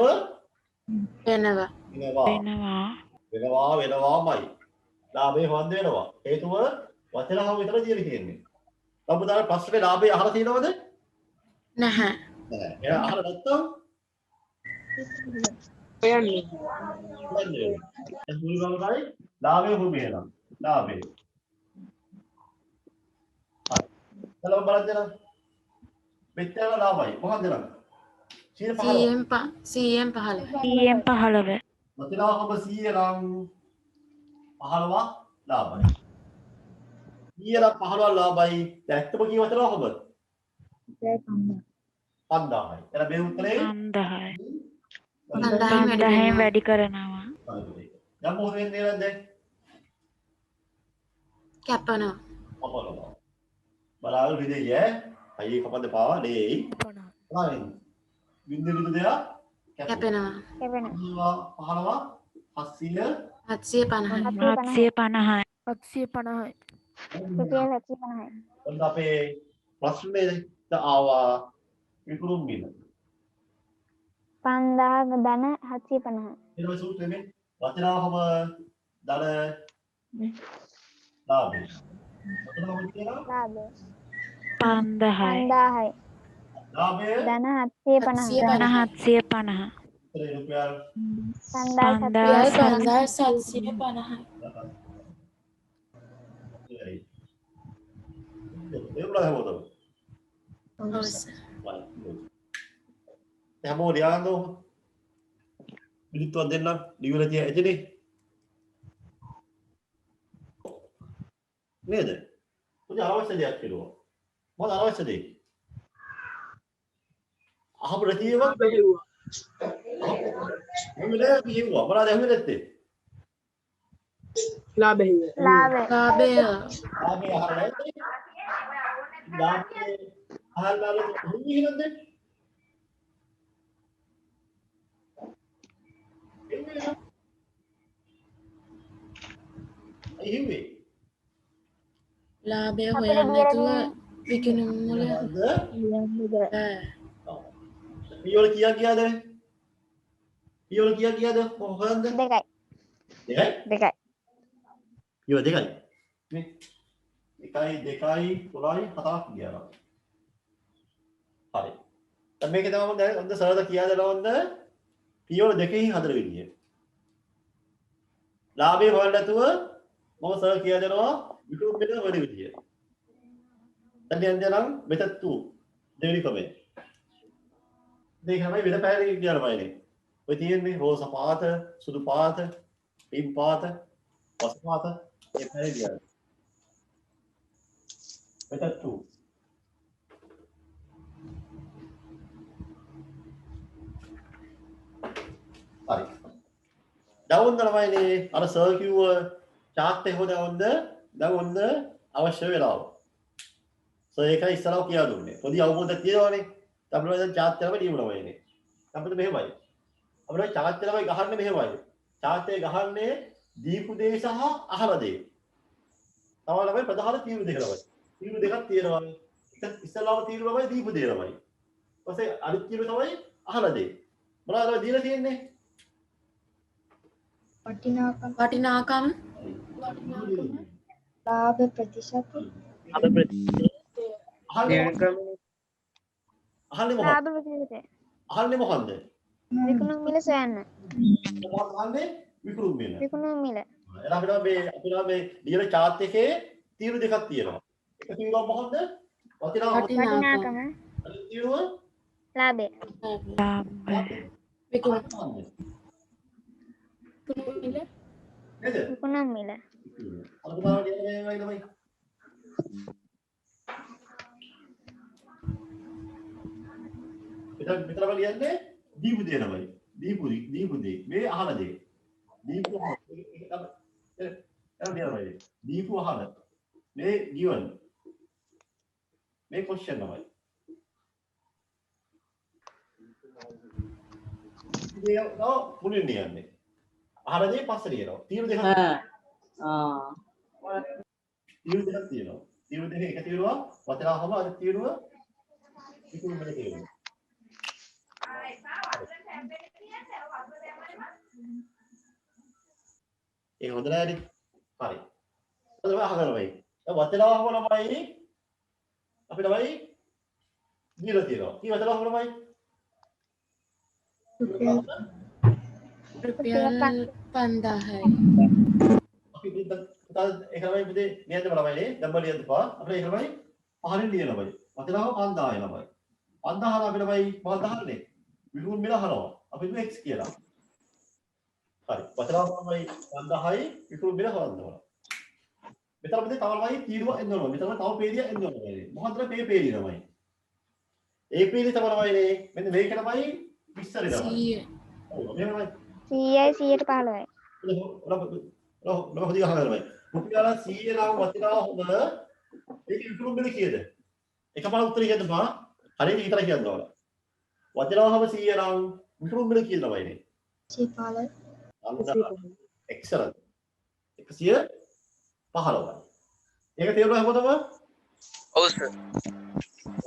වෙනවා. වෙනවාමයි. ලාභය හොයන්න වෙනවා. හේතුව වචනහම විතර දීලා තියෙන්නේ. සම්පූර්ණ ප්‍රශ්නේ ලාභය අහලා තියෙනවද? නැහැ. නැහැ. එයා අහලා නැත්තම් හොයන්නේ. ඒ මුලින්මයි ලාභය හොයන්න. ලාභය. හරි. බලන්න. මෙච්චර ලාභයි. මොකක්ද නම්? 115. CM 15. CM 15. වටිනාකම 100 නම් 15ක් ලාභයි. 100 නම් 15ක් ලාභයි. දැන් ඇත්තම කිය වටිනාකමද? 5000යි. එහෙනම් මේ උත්තරේ 5000. 5000 වැඩි කරනවා. දැන් මොකද වෙන්නේ නැද්ද? කැපනවා. අපලනවා. බලන්න විදිය අයියේ කපන්න පාවා නේ. බලන්න. බින්දු බින්දු දෙක කැපෙනවා. 15 700 750. 750. 750යි. ඔන්න අපේ ප්‍රශ්නේට ආවා විකුණුම් මිල. 5000 ධන 750. ඊළඟ සූත්‍රයේ වචනාවම ධන ලාභය. වචනාවම කියලා ලාභය 5000. 5000යි. ලාභය ධන 750. ධන 750. රුපියල් 5750. ඒ වල හැමෝටම ඔව් සර්. හැමෝම ලියන්න මිනිත්තුවක් දෙන්නම් ලියවල තිය ඇතිනේ නේද? මොකද අවශ්‍ය දෙයක් කියලා. මොකද අවශ්‍ය දෙයක්? අහපු රතියවක් බැලුවා. මොකද කිව්වා? මොනවද ඇහුවේ නැත්තේ? ලාභය. ලාභය. ලාභය අහලා නැත්තේ? ලාභය අහලා නැත්තේ? ඉන්නේ ලාභය හොයන්න නැතුව විකිණුම් වල පියවර කීයද? පියවර කීයද? මොකක්ද? දෙකයි. දෙකයි? පියවර දෙකයි. නේ? 1 2 3 4ක් ගියා. හරි. දැන් මේක තමයි දැන් ඔන්න සරල කියාද නෝන්ද? පියවර දෙකකින් හතර විදිය. ලාභය හොයන්න නැතුව මම සරල කියා දෙනවා විකුණුම් වෙන වැඩි විදිය. දැන් යන්දනම් method 2 දෙවෙනි කමෙන්ට්. මේක තමයි වෙන පැහැදිලි කියලා බලන්නේ. ඔය තියෙන්නේ රෝස පාත, සුදු පාත, පිං පාත, පස් පාත ඒ පැහැදිලි කියලා. method 2 හරි. ඩවුන් කරනවානේ අර සර් කිව්ව chart එක හොදවන්න ඩවුන් අවශ්‍ය වෙලාව. සර් ඒකයි ඉස්සරහ කියලා දුන්නේ. පොඩි අවබෝධයක් තියෙනවානේ. අපිට දැන් chart එකම ලියනවා ඉන්නේ. අපිට මෙහෙමයි. අපිට chart එකමයි ගහන්නේ මෙහෙමයි. chart එක ගහන්නේ දීපු දේ සහ අහල දේ. තමයි ළමයි ප්‍රධාන තීරු දෙක ළමයි. තීරු දෙකක් තියෙනවා. එක ඉස්සලාම තීරු ළමයි දීපු දේ ළමයි. ඊපස්සේ අනිත් තීරු තමයි අහල දේ. මොනවද දීලා තියෙන්නේ? වටිනාකම් ලාභ ප්‍රතිශත. අහන්නේ මොකක්ද? ලාභ ප්‍රතිශත. අහන්නේ මොකද්ද? විකුණුම් මිල සොයන්න. මොකක්ද අහන්නේ? විකුණුම් මිල. විකුණුම් මිල. එහෙනම් අපිට මේ ලියන chart එකේ තීරු දෙකක් තියෙනවා. එක තීරුවක් මොකද්ද? වටිනාකම. අනිත් තීරුව ලාභය. විකුණුම් නේද? විකුණුම් මිල. අර පුතාලා ලියන්නේ මේකයි තමයි. මෙතන ලියන්නේ දීපු දේ තමයි. දීපු දේ. මේ අහන දේ. දීපු දීපු අහන. මේ given. මේ question තමයි. ඉතින් මුලින් ලියන්නේ. අහන දේ පස්සේ ලියනවා. තීරු දෙකක්. තීරු දෙකක් තියෙනවා. තීරු දෙක එක තීරුවක් වචනාවම අනිත් තීරුව විකුණුම් වෙන තීරුව. ඒ හොඳ නෑනේ. හරි. හොඳට අහගන්න වෙයි. දැන් වචනාවම ළමයි අපි ළමයි දීලා තියෙනවා. කී වචනාවම ළමයි? රුපියල් 5000යි. අපි පුතා ඒක ළමයි පුතේ ලියන්න බලමයි නේ. නම්බර් ලියන්න පා. අපිට ඒක ළමයි පහලින් ලියන ළමයි. වචනාව 5000 ළමයි. 5000 අපිට බයි මොකක්ද අහන්නේ? විකුණුම් මිල අහනවා. අපි දුන්නේ x කියලා. හරි. වචනාවමයි 5000යි විකුණුම් මිල හොයනවා. මෙතන අපිට තව වයි තීරුව එන්න ඕන. මෙතන තව පේලිය එන්න ඕන. මොකද්ද මේ පේලිය තමයි. ඒ පේලිය තමයිනේ මෙන්න මේක තමයි විස්තරේ තමයි. 100 ඔව් මෙහෙමයි. 100යි 115යි. ඔන්න හොදි ගහනවා. රුපියල් 100 නම් වචනාව හොඳ ඒක විකුණුම් මිල කීයද? එකපාර උත්තරය කියන්න බා. හරියට විතර කියන්න ඕන. වචනාවම 100 නම් විකුණුම් මිල කීයද තමයිනේ? 115. excellent 115යි. ඒක තේරුණා හැමෝටම? ඔව් සර්.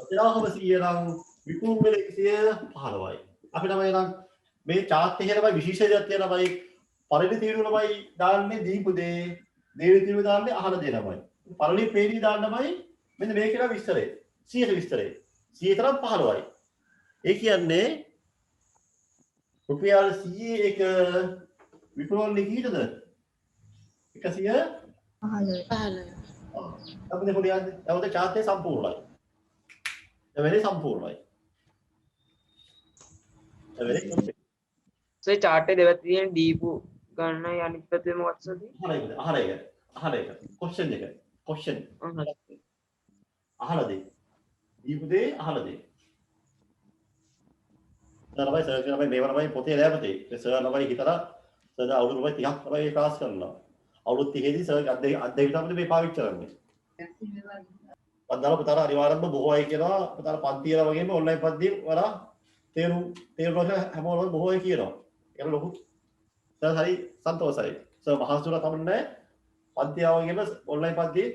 වචනාවම 100 නම් විකුණුම් මිල 115යි. අපි තමයි නම් මේ chart එකේ තමයි විශේෂයක් තියෙනවායි පරිදි තීරුවමයි දාන්නේ දීපු දේ දේවි තීරුව දාන්නේ අහන දේ තමයි. පරිදි පේරි දාන්නමයි මෙන්න මේක කියලා විස්තරය. 100ක විස්තරය. 100 තරම් 15යි. ඒ කියන්නේ රුපියල් 100 එක විකුණන්නේ කීයද? 115. 15 අපි දෙපොඩි යන්නේ. නැවත chart එක සම්පූර්ණයි. එවෙලේ සම්පූර්ණයි. එවෙලේ සර් chart එක දෙපැත්තේ තියෙන දීපු ගන්නයි අනිත් පැත්තේ මොකක්ද සර්? අහන එක. question එක. question. අහලා දේ. දීපු දේ අහලා දේ. සර්වයි සර් තමයි මේව තමයි පොතේ ලැබෙතේ. ඒ සර් ළමයි හිතලා සර් අවුරුදු 30ක් තමයි ක්ලාස් කරනවා. අවුරුදු 30 දී සර් අධ්‍යයනය තමයි මේ පාවිච්චි කරන්නේ. පන්දාල පුතාලා අනිවාර්යයෙන්ම බොහෝ අය කියනවා පුතාලා පන්තියල වගේම ඔන්ලයින් පන්තිය වඩා තේරුම් හැමෝම බොහෝ අය කියනවා. ඒක ලොකු සර් හරි සන්තෝෂයි. සර් මහසුර තමයි පන්තිය වගේම ඔන්ලයින් පන්තිය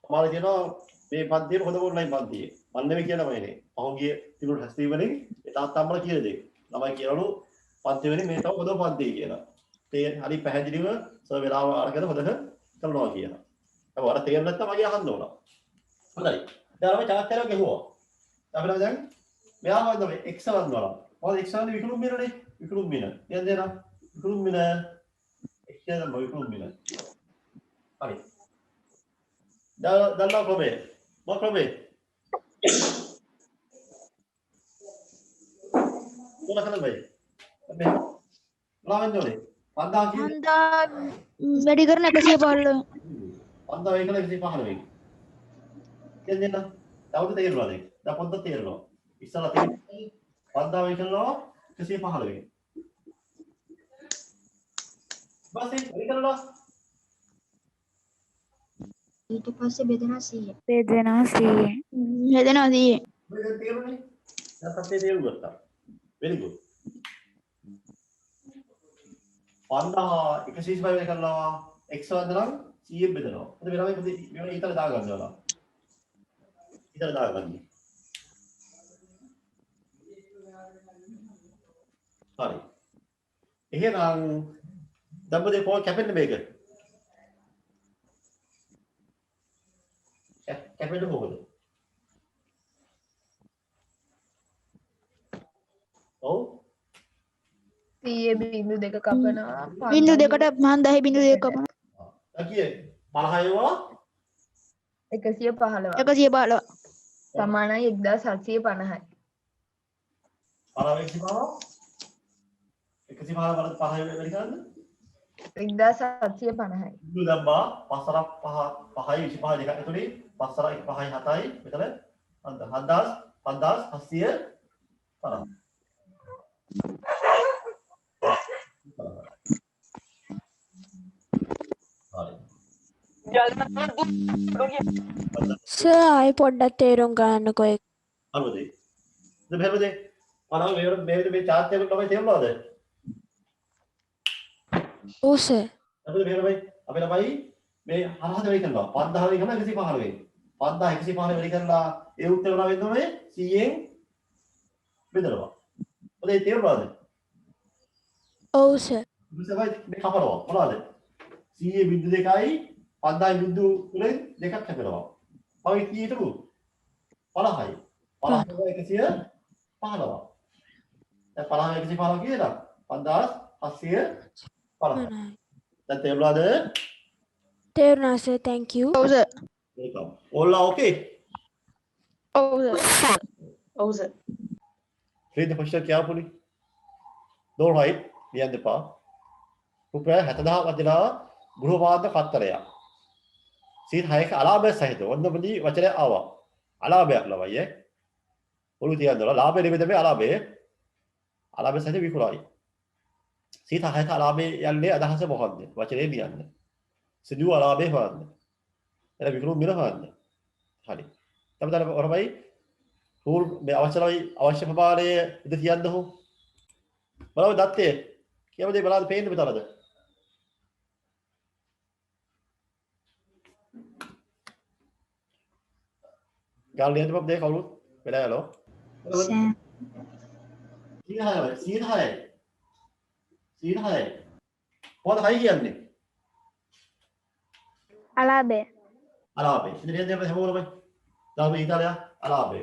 සමහර කියනවා මේ පන්තියේ හොඳ ඔන්ලයින් පන්තිය. මම නෙවෙයි කියනමනේ. පහුගිය තිබුණු හැස්ති වලින් ඒ තාත්තම්මලා කියන දේ. ළමයි කියනලු පන්ති වලින් මේ තව හොඳ පන්තිය කියලා. ඒ හරි පැහැදිලිව සර් වෙලාව අරගෙන හොඳට කරනවා කියලා. ඒක වර තේරෙන්නේ නැත්නම් මගේ අහන්න ඕන. හොඳයි. දැන් අපි chart එක ගෙහුවා. අපිට දැන් මෙයා වන්ද මේ x වන්දනවා. මොකද x වන්ද විකුණුම් මිලනේ. විකුණුම් මිල. නේද නේද? විකුණුම් මිල x කියන විකුණුම් මිල. හරි. දැන් ක්‍රමේ. මොකක් ක්‍රමේ? මොනකද බයි? මේ මොනවද? 5000 කියන්නේ 5000 වැඩි කරන 115. 5000 එකල 115. කියන්නේ නේද? තවද තේරුණාද ඒක? දැන් පොඩ්ඩක් තේරෙනවා. ඉස්සලා තේරෙන්නේ 5000 එකලනවා 115. බස් ඒක කරලා ඊට පස්සේ බෙදෙනවා 100. බෙදෙනවා 100. බෙදෙනවා 100. මේක තේරුණේ? දැන් පස්සේ තේරුණා. very good. 5000 125 කරනවා x වන්දනම් 100 බෙදනවා. හරි වෙනම මෙන්න ඊතල දා ගන්නවා. ඊතල දාගන්න. හරි. එහෙනම් දඹදේ කොහොම කැපෙන්නේ මේක? කැපෙන්නේ කොහොමද? ඔව් 100 බිංදු දෙක කපනවා. බිංදු දෙකට මම 10 බිංදු දෙක කපනවා. අකියේ 50වා 115. 115. සමානයි 1750යි. 115 වැඩි කරන්න 1750යි. ඉන්නු දැම්මා 5 5යි 25 දෙක ඇතුලේ 5 5යි 7යි මෙතන 5700 සර් ආයි පොඩ්ඩක් තේරුම් ගන්නකෝ ඒක. අනුදේ දෙහෙමද අනව මේ chart එක තමයි තේරුණාද? ඔව් සර්. අපිට මෙහෙමයි අපි ළමයි මේ හරහද වෙයි කරනවා 5000 වෙයි කරනවා 115 වෙයි 5115 වෙයි කරලා ඒ උත්තර මොනවා වෙන්න ඕනේ 100න් බෙදනවා. ඔතේ තේරුණාද? ඔව් සර්. ඉතින් මේ කපනවා මොනවද? 100 බිංදු 2යි 5000 බිංදු වලින් දෙකක් කැපෙනවා. මම කීයටද? 50යි. 50 115. දැන් 50 115 කියලා 5750. දැන් තේරුණාද? තේරුණා සර්. thank you. ඔව් සර්. welcome. ඔල්ලා okay? ඔව් සර්. ඔව් sir. read the question carefully. Don't write ලියන්න එපා. රුපියල් 70000 වදිනා ගෘහපාද කත්තරයක්. සීට 6ක අලාභය සහිත ඔන්නපදී වචනය ආවා. අලාභයක් ලබයි ඈ. පොළු තියන්දලා ලාභය නෙමෙයි මේ අලාභය. අලාභය සහිත විකුණයි. සීට 6ක අලාභය යන්නේ අදහස මොකක්ද? වචනේ ලියන්න. සිදු අලාභය හොයන්න. එළ විකුණු මිල හොයන්න. හරි. තමයි ඔරමයි රූල් මේ අවශ්‍ය ප්‍රමාණය ඉද තියන්න හෝ. බලන්න දත්තේ. කියව දේ බලන්න පේන්න මෙතනද? ගාල් ලියන්න බබ් දෙක කවුරුත් වෙලා යනවා. සීනහයි. කොහොමද හයි කියන්නේ? අලාභය. අලාභය. ඉතින් දෙන්න හැමෝම දාමේ ඉතාලිය අලාභය.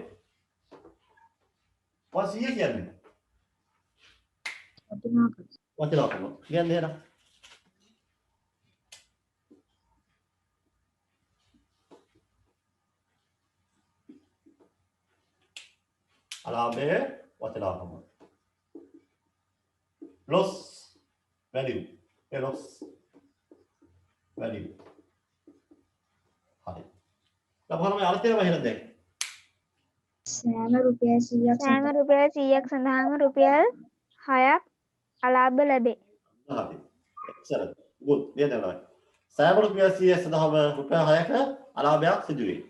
කොහොමද සීය කියන්නේ? වටිනාකම. කියන්නේ නේද? අලාභය වටිනාකම. loss value. loss value. හරි. ලබහම අර්ථය වහින දැන්. සෑම රුපියල් 100ක් සඳහාම රුපියල් 6ක් අලාභ ලැබේ. හරි. excellent. good. ලියනවා. සෑම රුපියල් 100ක් සඳහාම රුපියල් 6ක අලාභයක් සිදු වේ.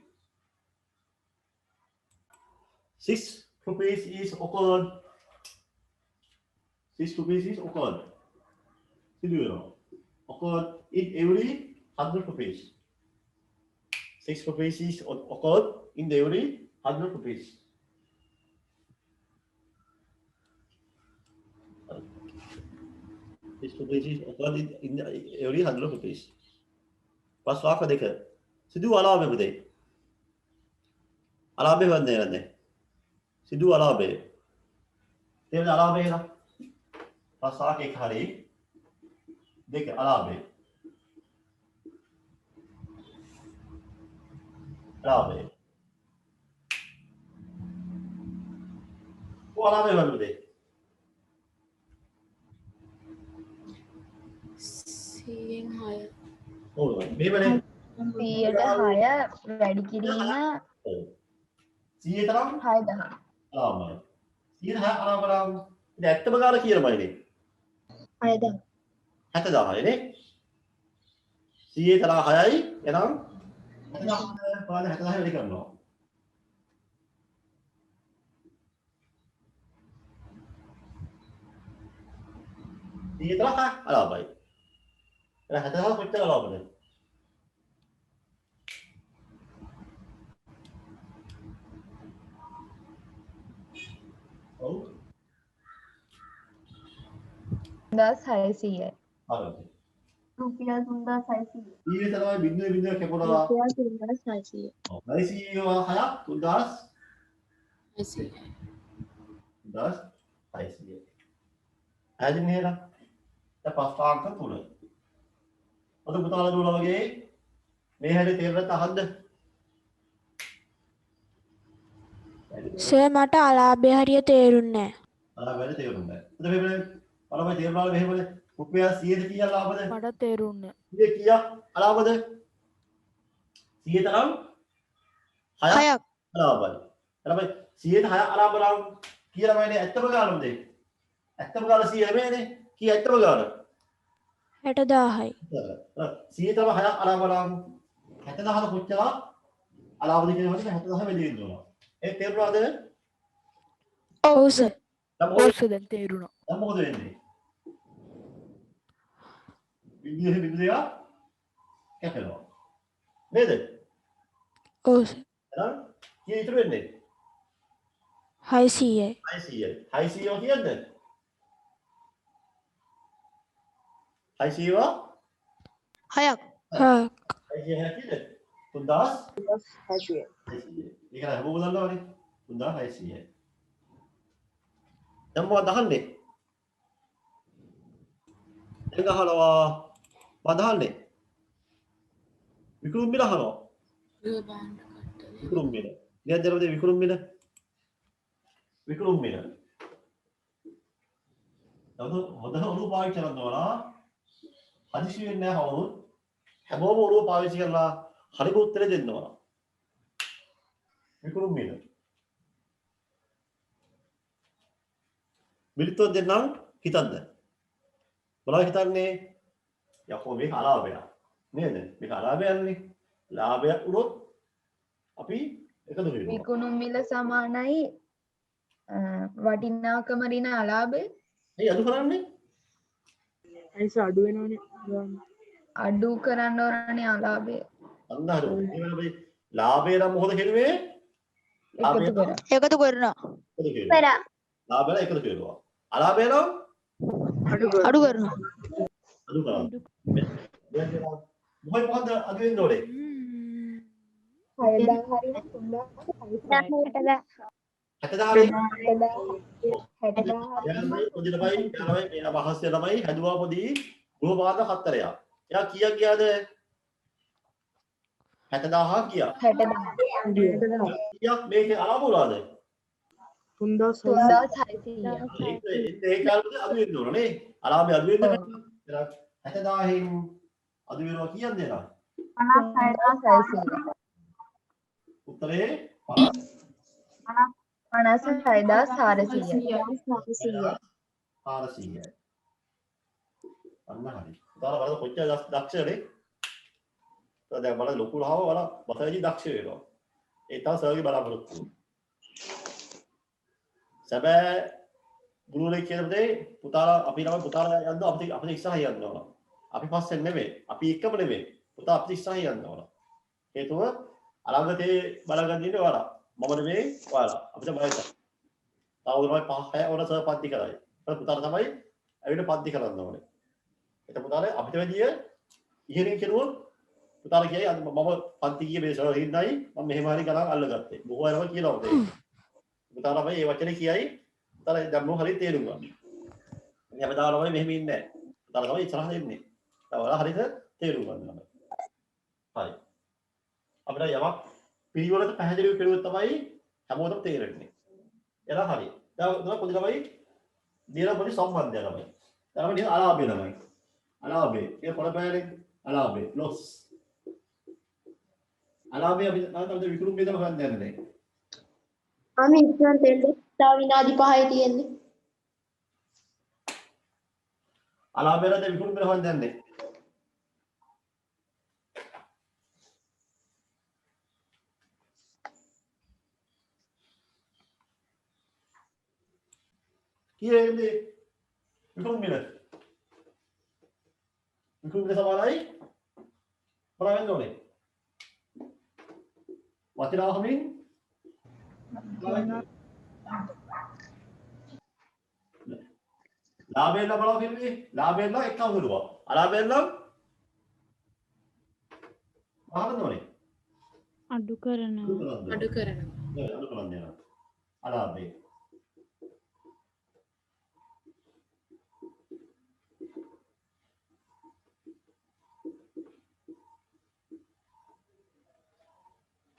6 rupees is occurred. 6 rupees is occurred. සිදු වෙනවා. occurred in every 100 rupees. 6 rupees is occurred in every 100 rupees. 6 rupees is occurred in every 100 rupees. පස් වාක්‍ය දෙක. සිදු අලාභය පුතේ. අලාභය වන්දේ නැන්නේ. සිදු අලාභය. තේරෙන අලාභය නේද? පස් වාක්‍ය එක හරි. දෙක අලාභය. අලාභය. අලාභය වන්දේ. 100න් 6. ඔව් මේවනේ 100ට 6 වැඩි කිරීම ඔව් 100 තරම් 6000. අලාභය 100 අලාභරම් ඉතින් ඇත්තම ගාන කියනමයිනේ 6000. 70000 නේ 100 තරම් 6යි එනම් 70000 පාද 70000 වැඩි කරනවා ඊට තරම් අලාභයි එහෙනම් 70000 කොච්චර අලාභද ඔව් 3600යි. හරි රුපියල් 3600. ඊට තමයි බිඳුවේ බිඳුව කැපුණා රුපියල් 3600. ඔව් 900 6ක් 600. 3600 ආදින් නේද දැන් පස්පාංක තුන අද පුතාලා දුවලා වගේ මේ හැටි තේරෙන්නත් අහන්න සර් මට අලාභය හරිය තේරුන්නේ අලා වැඩ තේරුන්නේ නැහැ එතකොට මේ බලමයි තේරුණාද මෙහෙමද රුපියල් 100ද කීයක් ලාභද මට තේරුන්නේ 100 කීයක් අලාභද 100 තරම් 6ක් අලාභයි ළමයි 100ට 6 අලාභ නම් කියලා මයිනේ ඇත්තම ගානමද ඇත්තම ගාන 100 නෙමෙයිනේ කී ඇත්තම ගාන 60000යි. 100 තම 6ක් අලාභ නම් 70000 කොච්චර අලාභද කියනකොට 70000 වැඩි වෙනවා ඒ තේරුණාද ඔව් සර්. ඔව් සර් දැන් තේරුණා. දැන් මොකද වෙන්නේ විද්‍යාව කැපෙනවා නේද ඔව් සර්. එහෙනම් කී ඉතුරු වෙන්නේ 600යි. 600යි 600 කියන්නේ 600 6ක්. 600 කියන්නේ 3600 ඒක නෑ හැමෝම දන්නවනේ 3600යි දැන් මොකද අහන්නේ දැන් අහනවා මම අහන්නේ විකුණුම් මිල අහනවා විකුණුම් මිල. දැන් දරවද විකුණුම් මිල විකුණුම් මිල. හොඳ ඔරුව පාවිච්චි කරනවා. හදිසි වෙන්නේ නැහැ කවුරුත්. හැමෝම ඔරුව පාවිච්චි කරලා හරිම උත්තරේ දෙන්න ඕන. විකුණුම් මිල. මිලිතෝ දෙන්නම් හිතන්න. මොනවද හිතන්නේ? යකෝ මේක අලාභයක්. නේද? මේක අලාභයක්නේ. ලාභයක් උනොත් අපි එකතු වෙනවා. විකුණුම් මිල සමානයි වටිනාකම ඍණ අලාභය. ඇයි අඩු කරන්නේ? ඇයිස අඩු වෙනවනේ ගාන්න. අඩු කරන්න ඕනනේ අලාභය. අන්න හරියට. ඒ වෙලාවේ ලාභය නම් මොකද කෙරුවේ? එකතු කරා. එකතු කරනවා. එකතු කෙරුවා. ලාභය එකතු කෙරුවා. අලාභය නම් අඩු කරනවා. අඩු කරනවා. මොකද අඩු වෙන්න ඕනේ? 6000 හරියට 3000 60,000 60,000 යාළුවයි පොඩි ළමයි මේ මහස්ය ළමයි හැදුවා පොඩි ගෘහපාද හතරයක්. එයා කීයක් ගියාද? 60,000 ගියා. 60,000 කීයක් මේකේ අලාභ වුණාද? 3600 ඒ කාලේ අඩු වෙන්න ඕන නේ. අලාභය අඩු වෙන්න බෑ. 60,000න් අඩු වෙනවා කියන්නේ නේද? 56400 උත්තරේ 56400 400යි. අන්න හරි. උදාර බලන්න කොච්චර දක්ෂනේ. දැන් බලන්න ලොකු ලහව බලන්න බසයි දක්ෂ වෙනවා. ඒ තමයි සර්ගේ බලාපොරොත්තු. සැබෑ ගුරුවරයෙක් කියන දේ පුතාලා අපි ළමයි පුතාලා යන්න අපිට ඉස්සරහ යන්න ඕන. අපි පස්සෙන් නෙමෙයි. අපි එකම නෙමෙයි. පුතා අපිට ඉස්සරහ යන්න ඕන. හේතුව අලංගතේ බලගන්න ඉන්නේ ඔයාලා. මම නෙමෙයි ඔයාලා. අපිට බයයි. තාවුරුමයි පහය ඕන සර් පන්ති කරයි. පුතාලා තමයි ඇවිල්ලා පන්ති කරන්න ඕනේ. එතකොට පුතාලා අපිට වැඩිය ඉහළින් කෙරුවොත් පුතාලා කියයි අද මම පන්ති ගියේ මේ සර් හින්දායි මම මෙහෙම හරි ගණන් අල්ලගත්තේ. බොහෝ අයම කියනවා මේ. පුතාලා මේ වචනේ කියයි පුතාලා දැන් මොහොත හරි තේරුම් ගන්න. ඉතින් අපි තාවලා මෙහෙම ඉන්නේ නැහැ. පුතාලා තමයි ඉස්සරහට එන්නේ. තාවලා හරියට තේරුම් ගන්න ළමයි. හරි. අපිට යමක් පිළිවෙලට පැහැදිලිව කෙරුවොත් තමයි හැමෝටම තේරෙන්නේ. එලා හරි. දැන් පොඩි ළමයි දින පොඩි සම්බන්ධය ළමයි. ළමයි නිකන් අලාභය ළමයි. අලාභය. ඒ පොළ බෑනේ අලාභය. loss. අලාභය අපි නැවත විකුණුම් බෙදලා හොයන්න යන්නේ දැන්. අපි ඉක්මන් දෙන්න තව විනාඩි 5යි තියෙන්නේ. අලාභයද විකුණුම් බෙදලා හොයන්න යන්නේ. කීයේද විකුණුම් බෙද? විකුණුම් බෙද සමානයි මොනවද ඕනේ? වටිනාකමින් ලාභයෙන් නම් බලව කියන්නේ ලාභයෙන් නම් එකම කරුවා. අලාභයෙන් නම් මහරන්න ඕනේ. අඩු කරනවා. අඩු කරනවා. අඩු කරන්න යනවා. අලාභය.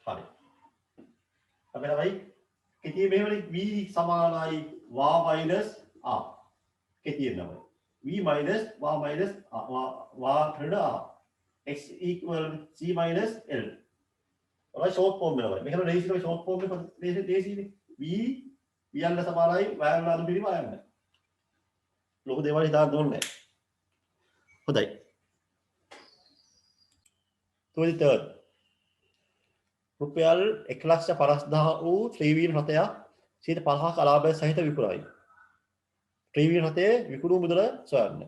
හරි. අපි ළමයි කෙටි මෙහෙමනේ v සමානයි y minus r. කෙටියෙන් තමයි. v minus y minus y ඍණ r. x equal c minus l. ඔය ෂෝට් ෆෝම් එක. මේකන රේෂියෝ ෂෝට් ෆෝම් එක දේශීනේ. v යන්න සමානයි y යන්න අඩු පිළිම යන්න. ලොකු දේවල් හිතාන්න ඕනේ නැහැ. හොඳයි. 23rd රුපියල් 1,50,000 වූ ත්‍රිවීල් රථයක් 50ක අලාභය සහිත විකුණයි. ත්‍රිවීල් රථයේ විකුණු මුදල සොයන්න.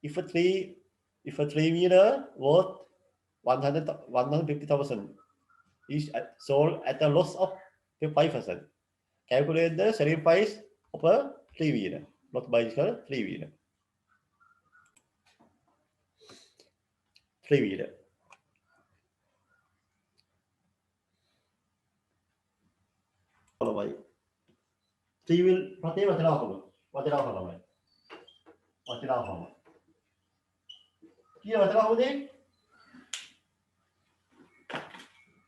If a three-wheeler worth 150,000 is sold at a loss of 5%, calculate the selling price of a three-wheeler, not bicycle, three-wheeler. Three-wheeler. ළමයි ත්‍රිවිල් රථේ වටිනාකම ළමයි වටිනාකම කීය වටිනාකමද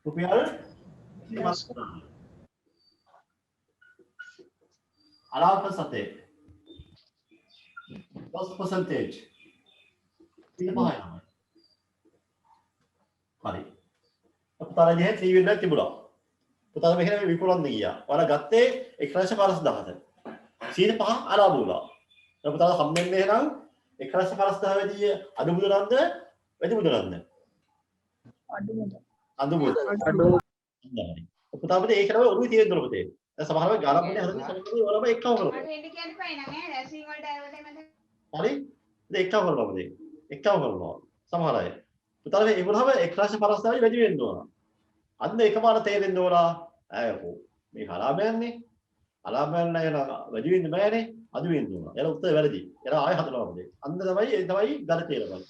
රුපියල් 30,000 අලාප සතේ. What's percentage? Ini paham nama. Mari. පුතාලා ගියේ 3 වෙනිදා තිබුණා. පුතාලා මෙහෙම විකුණන්න ගියා. ඔයාලා ගත්තේ 1,50,000ට. 105 අලාභ වුණා. දැන් පුතාලා හම්බෙන්නේ එහෙනම් 1,50,000 වෙදී අඩු මුදලක්ද වැඩි මුදලක්ද? අඩු මුදල. පුතාලා ඒක තමයි ඔළුවේ තියෙන්න ඕන පුතේ. දැන් සමහරව ගානක් මොනේ හරියට සමහරව ඔයාලම එක්කම කරනවා. හරි? ඉතින් එක්කම කරනවා පුතේ. එක්කම කරනවා. සමහර අය. පුතාලා ඒ වුණාම 1,50,000 වැඩි වෙන්න ඕන. අන්න එකපාර තේරෙන්න ඕන. අයකෝ මේ හලාබයන්නේ. හලාබයන්න යන වැඩි වෙන්න බෑනේ. අඩු වෙන්න ඕන. එයාලා උත්තර වැරදි. එයාලා ආයෙ හදනවා පුතේ. අන්න තමයි ඒ තමයි ගණ තේරෙන්නේ.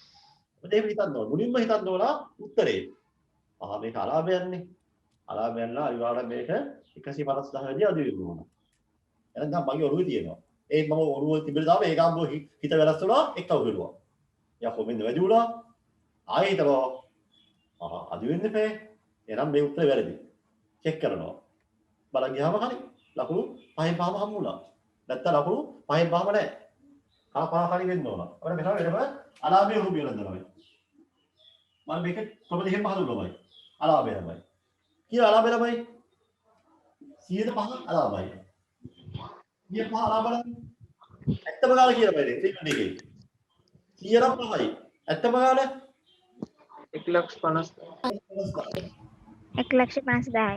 පුතේ හිතන්න ඕන. මුලින්ම හිතන්න ඕන උත්තරේ. මේ හලාබයන්නේ. හලාබයන්ලා අනිවාර්යෙන් මේක 150,000 වැඩි අඩු වෙන්න ඕන. එහෙනම් දැන් මගේ ඔළුවේ තියෙනවා. ඒ මම ඔළුවේ තිබෙන දාම ඒ ගාම්බෝ හිත වෙනස් වුණා එක්කව කරුවා. යකෝ මෙන්න වැඩි වුණා. ආයෙ හිතනවා. අඩු වෙන්න බෑ. එහෙනම් මේ උත්තරේ වැරදි. චෙක් කරනවා. බලන් ගියාම හරි. ලකුණු 5න් 5ම හම්බුණා. නැත්තම් ලකුණු 5න් 5ම නැහැ. කා හරි වෙන්න ඕන. අපිට මෙතන වෙනම අලාභය උරු බියලන් දෙනවා. මම මේක කොහොමද එහෙම හඳුන්වනවා. අලාභය තමයි. කියලා අලාභය තමයි 105 අලාභයි. 105 අලාභයි. ඇත්තම ගාන කියලා බෑ නේ. ත්‍රිකෝණ එකේ. 105යි. ඇත්තම ගාන 1,50,000. 1,50,000යි.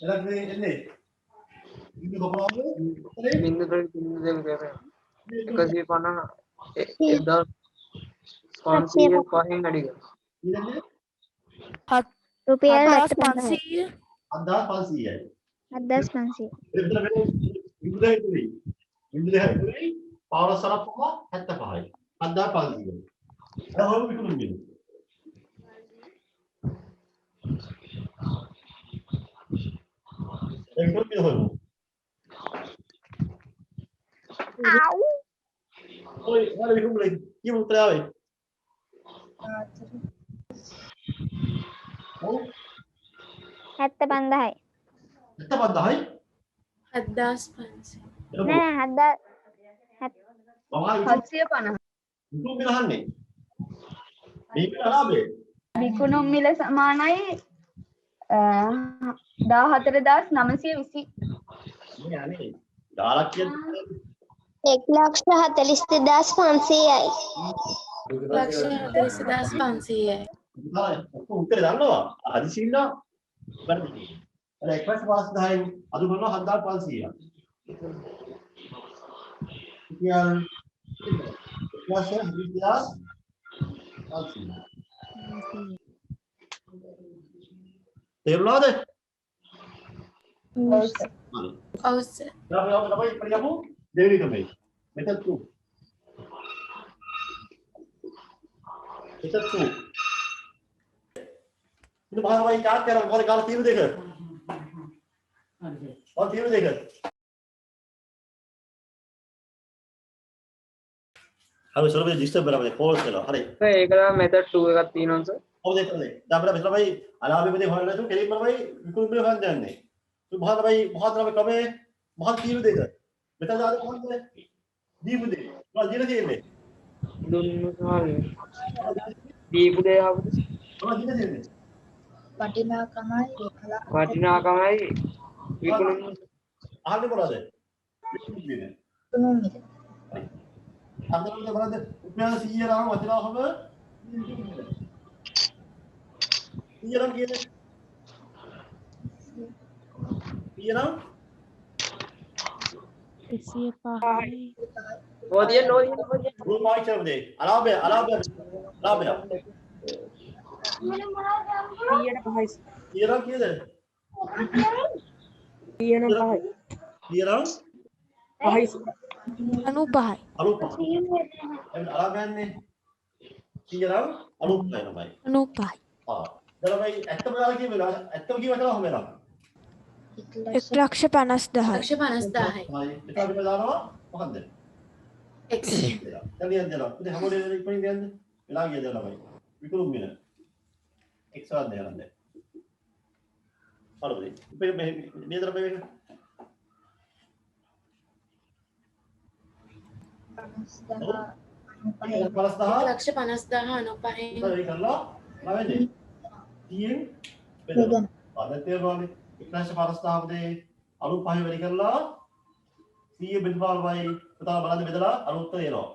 එලක් මේ එන්නේ. ඉන්න කොපරාවද? බින්දු දෙක කරේ. 150 1500 පහෙන් අඩි කරා. ඊළඟ රුපියල් 7,500 7,500යි. 7,500. ඉන්ද්‍රයයි පාවර සලප්පුව 75යි. 7,500යි. එහෙනම් විකුණුම් බිල. ඒක විකුණුම් බිල හොයමු. ආව්. ඔය වල විකුණුම් බිල කියමු උත්තර ආවේ. ඔව් 75යි. 75යි. 7,500 නෑ 7,000 750. විකුණුම් බිල අහන්නේ. මේක අලාභේ. විකුණුම් මිල සමානයි 14,920. මේ අනේ ඩාලක් කියන්නේ 1,42,500යි. 1,40,500යි. උත්තරේ දන්නවා හදිසියෙන්න වැරදි. අර 1,50,000න් අඩු කරනවා 7,500ක්. ඉතින් 1,40,500. තේරුණාද? ඔව් සර්. අපි පරිගමු දෙවෙනි ක්‍රමය. මෙතන 2. මෙතන 2. ඉතින් මහාවයි කාට් කරා මොකද කාලා තීරු දෙක. ඔය තීරු දෙක. හරි සරබේ ඩිස්ටර්බ් කරලා පෝස් කරලා. හරි. ඒක තමයි method 2 එකක් තියෙනවා සර්. ඔව් දෙකනේ. දැන් අපිට මෙතන තමයි අලාභෙදී හොයන්න නැතුව කෙලින්ම තමයි විකුණු බිල හොයන්න යන්නේ. මොකද තමයි ක්‍රමේ මොකක්ද තීරු දෙක. මෙතන දාලා කොහොමද? දීපු දෙක. මොකක්ද දින තියෙන්නේ? දුන්නු සාරේ. දීපු දේ ආවද? මොකක්ද දින තියෙන්නේ? වටිනාකමයි විකුණුම් අහන්නේ මොනවද? විකුණු බිල. අන්දරට බලන්න උපයාන 100 රාම වටිනාකම 100 රාම කියන්නේ 100 රාම 105යි. ඕදිය නෝයි රූපයි කියන්නේ අලාභය 100 රාම කීයද? 100 රාම 95යි. අලුප්පයි. අලාභයන්නේ 100 රාම අලුප්පයි නමයි. 95යි. දරමයි ඇත්තම ගාලා කියනවා ඇත්තම කියවලා තමයි හොමලා. 1,50,000යි. 1,50,000යි. මෙතන අපි දානවා මොකන්ද? X. දැන් දෙනවා. ඉතින් හැමෝටම ඉක්මනින් දෙන්න. වෙලා ගියද ළමයි. විකුණුම් මිල. එක්ස් වල දෙනවා දැන්. බලන්න. මේ නේදර මේක. 1,50,95 වැඩි කරලා මොනවා වෙන්නේ 100න් බෙදනවා. දැන් තේරුණානේ 1,50,000 අලු 5 වැඩි කරලා 100 බෙදපාලමයි පුතා බලන්න බෙදලා අලුත් එනවා.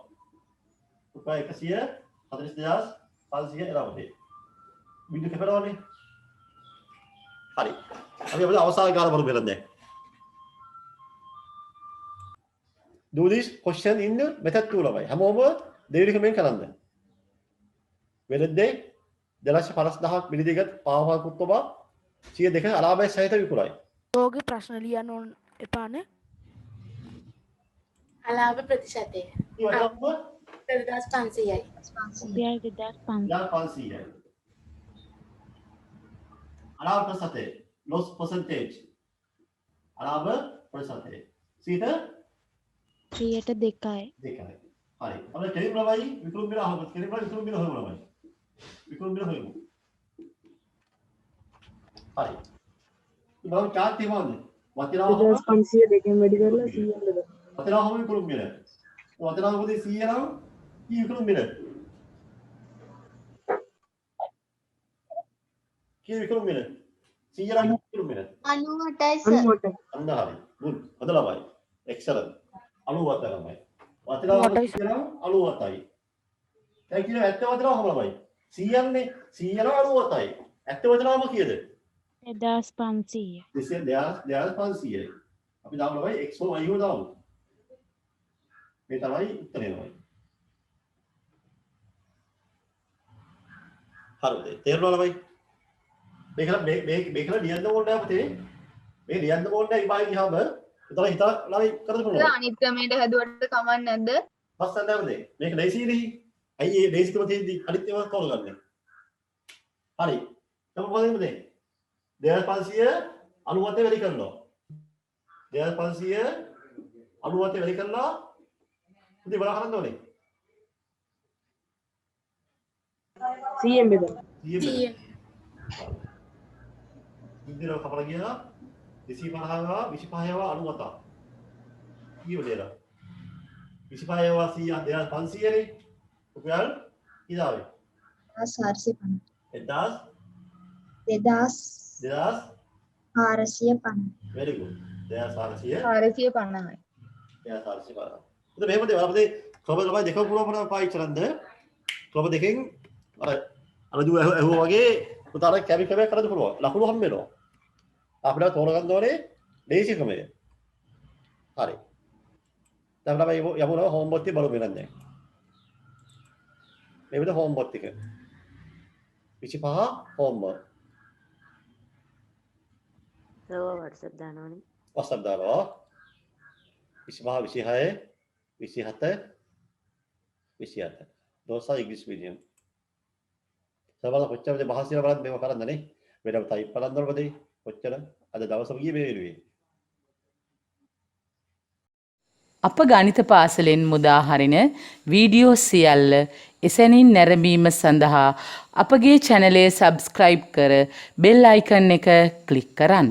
රුපියල් 142,500 එනවා පුතේ. බින්දු කැපෙනවනේ. හරි. අපි අපේ අවසාන කාල බලමු බලන්න දැන්. Do this question in the method tool ළමයි. හැමෝම දෙවෙනි කමෙන් කරන්න. වෙලෙද්දී 2,50,000ක් මිලිදිගත් පාවහල් කුත්තබා 102 අලාභය සහිත විකුණයි. ඕගේ ප්‍රශ්න ලියන්න ඕන එපානේ. අලාභ ප්‍රතිශතය. ඊවලම 2,500යි. 2,500යි. අලාභ ප්‍රතිශතය loss percentage. අලාභ ප්‍රතිශතය. 3ට 2යි. දෙකයි. හරි. අපේ කෙලින් ළමයි විකුණු මිල අහමු. කෙලින් ළමයි විකුණු මිල හොයමු ළමයි. විකුණු මිල හොයමු. හරි. ඉතින් චාට් එක මොකද? වටිනාකම 500 දෙකෙන් වැඩි කරලා 100න් බෙදලා. වටිනාකම විකුණු මිල. වටිනාකම පොතේ 100 නම් කී විකුණු මිල? කී විකුණු මිල? 100 නම් විකුණු මිල. 98යි අනුවට අන්න හරි. good. හොඳ ළමයි. excellent. 98 ළමයි. වටිනාකම 100 නම් 98යි. දැන් කියන ඇත්ත වටිනාකම ළමයි. 100 න්නේ 100 නම් 98යි. ඇත්ත වටිනාකම කීයද? 2,500. 2,500යි. අපි දාමු ළමයි x හෝ y හෝ දාමු. මේ තමයි උත්තරේ ළමයි. හරිද? තේරුණා ළමයි? මේක ලියන්න ඕනේ නැහැ පුතේ. මේ ලියන්න ඕනේ නැහැ විභාගෙ ගියාම උතන හිතා ළමයි කරද පුළුවන්. අනිත් ක්‍රමයට හැදුවට කමක් නැද්ද? පස්සෙන් නැවනේ. මේක ලේසියිනේ. අයියේ ලේසිකම තියෙද්දි අනිත් ඒවා තෝරගන්න. හරි. තම මොකද මේ? 2,500 97 වැඩි කරනවා. 2,500 97 වැඩි කරලා ඉතින් බල කරන්න ඕනේ. 100න් බෙදලා. 100. ඉන්දිරව කපලා ගියා 250වා 25වා 97. කීයද දෙලා? 25වා 100 2,500 නේ. රුපියල් කීදාවේ? 450. 2,450. 2450. very good. 2,450. 450යි. 2,450. ඉතින් මෙහෙම දේවල් අපේ ක්‍රම ළමයි දෙකම පුළුවන් පාවිච්චි කරන්න. ක්‍රම දෙකෙන් අර දුව ඇහුවා වගේ පුතාට කැමි කැමයක් කරන්න පුළුවන්. ලකුණු හම්බ වෙනවා. අපිට තෝරගන්න ඕනේ ලේසි ක්‍රමය. හරි. දැන් අපි යමු හෝම්වර්ක් එක බලමු වෙනද දැන්. මේ විදිහ හෝම්වර්ක් එක. 25 හෝම්වර්ක්. WhatsApp දානවනේ. WhatsApp දානවා. 25 26 27 27. those are English medium. සමහර කොච්චරද මහසිය බලන්න මේව කරන්නනේ. වෙනම ටයිප් කරන්න ඕනද කොච්චර අද දවසම ගියේ මේ වෙනුවේ. අප ගණිත පාසලෙන් මුදා හරින වීඩියෝ සියල්ල එසැනින් නැරඹීම සඳහා අපගේ චැනලය සබ්ස්ක්‍රයිබ් කර බෙල් අයිකන් එක ක්ලික් කරන්න.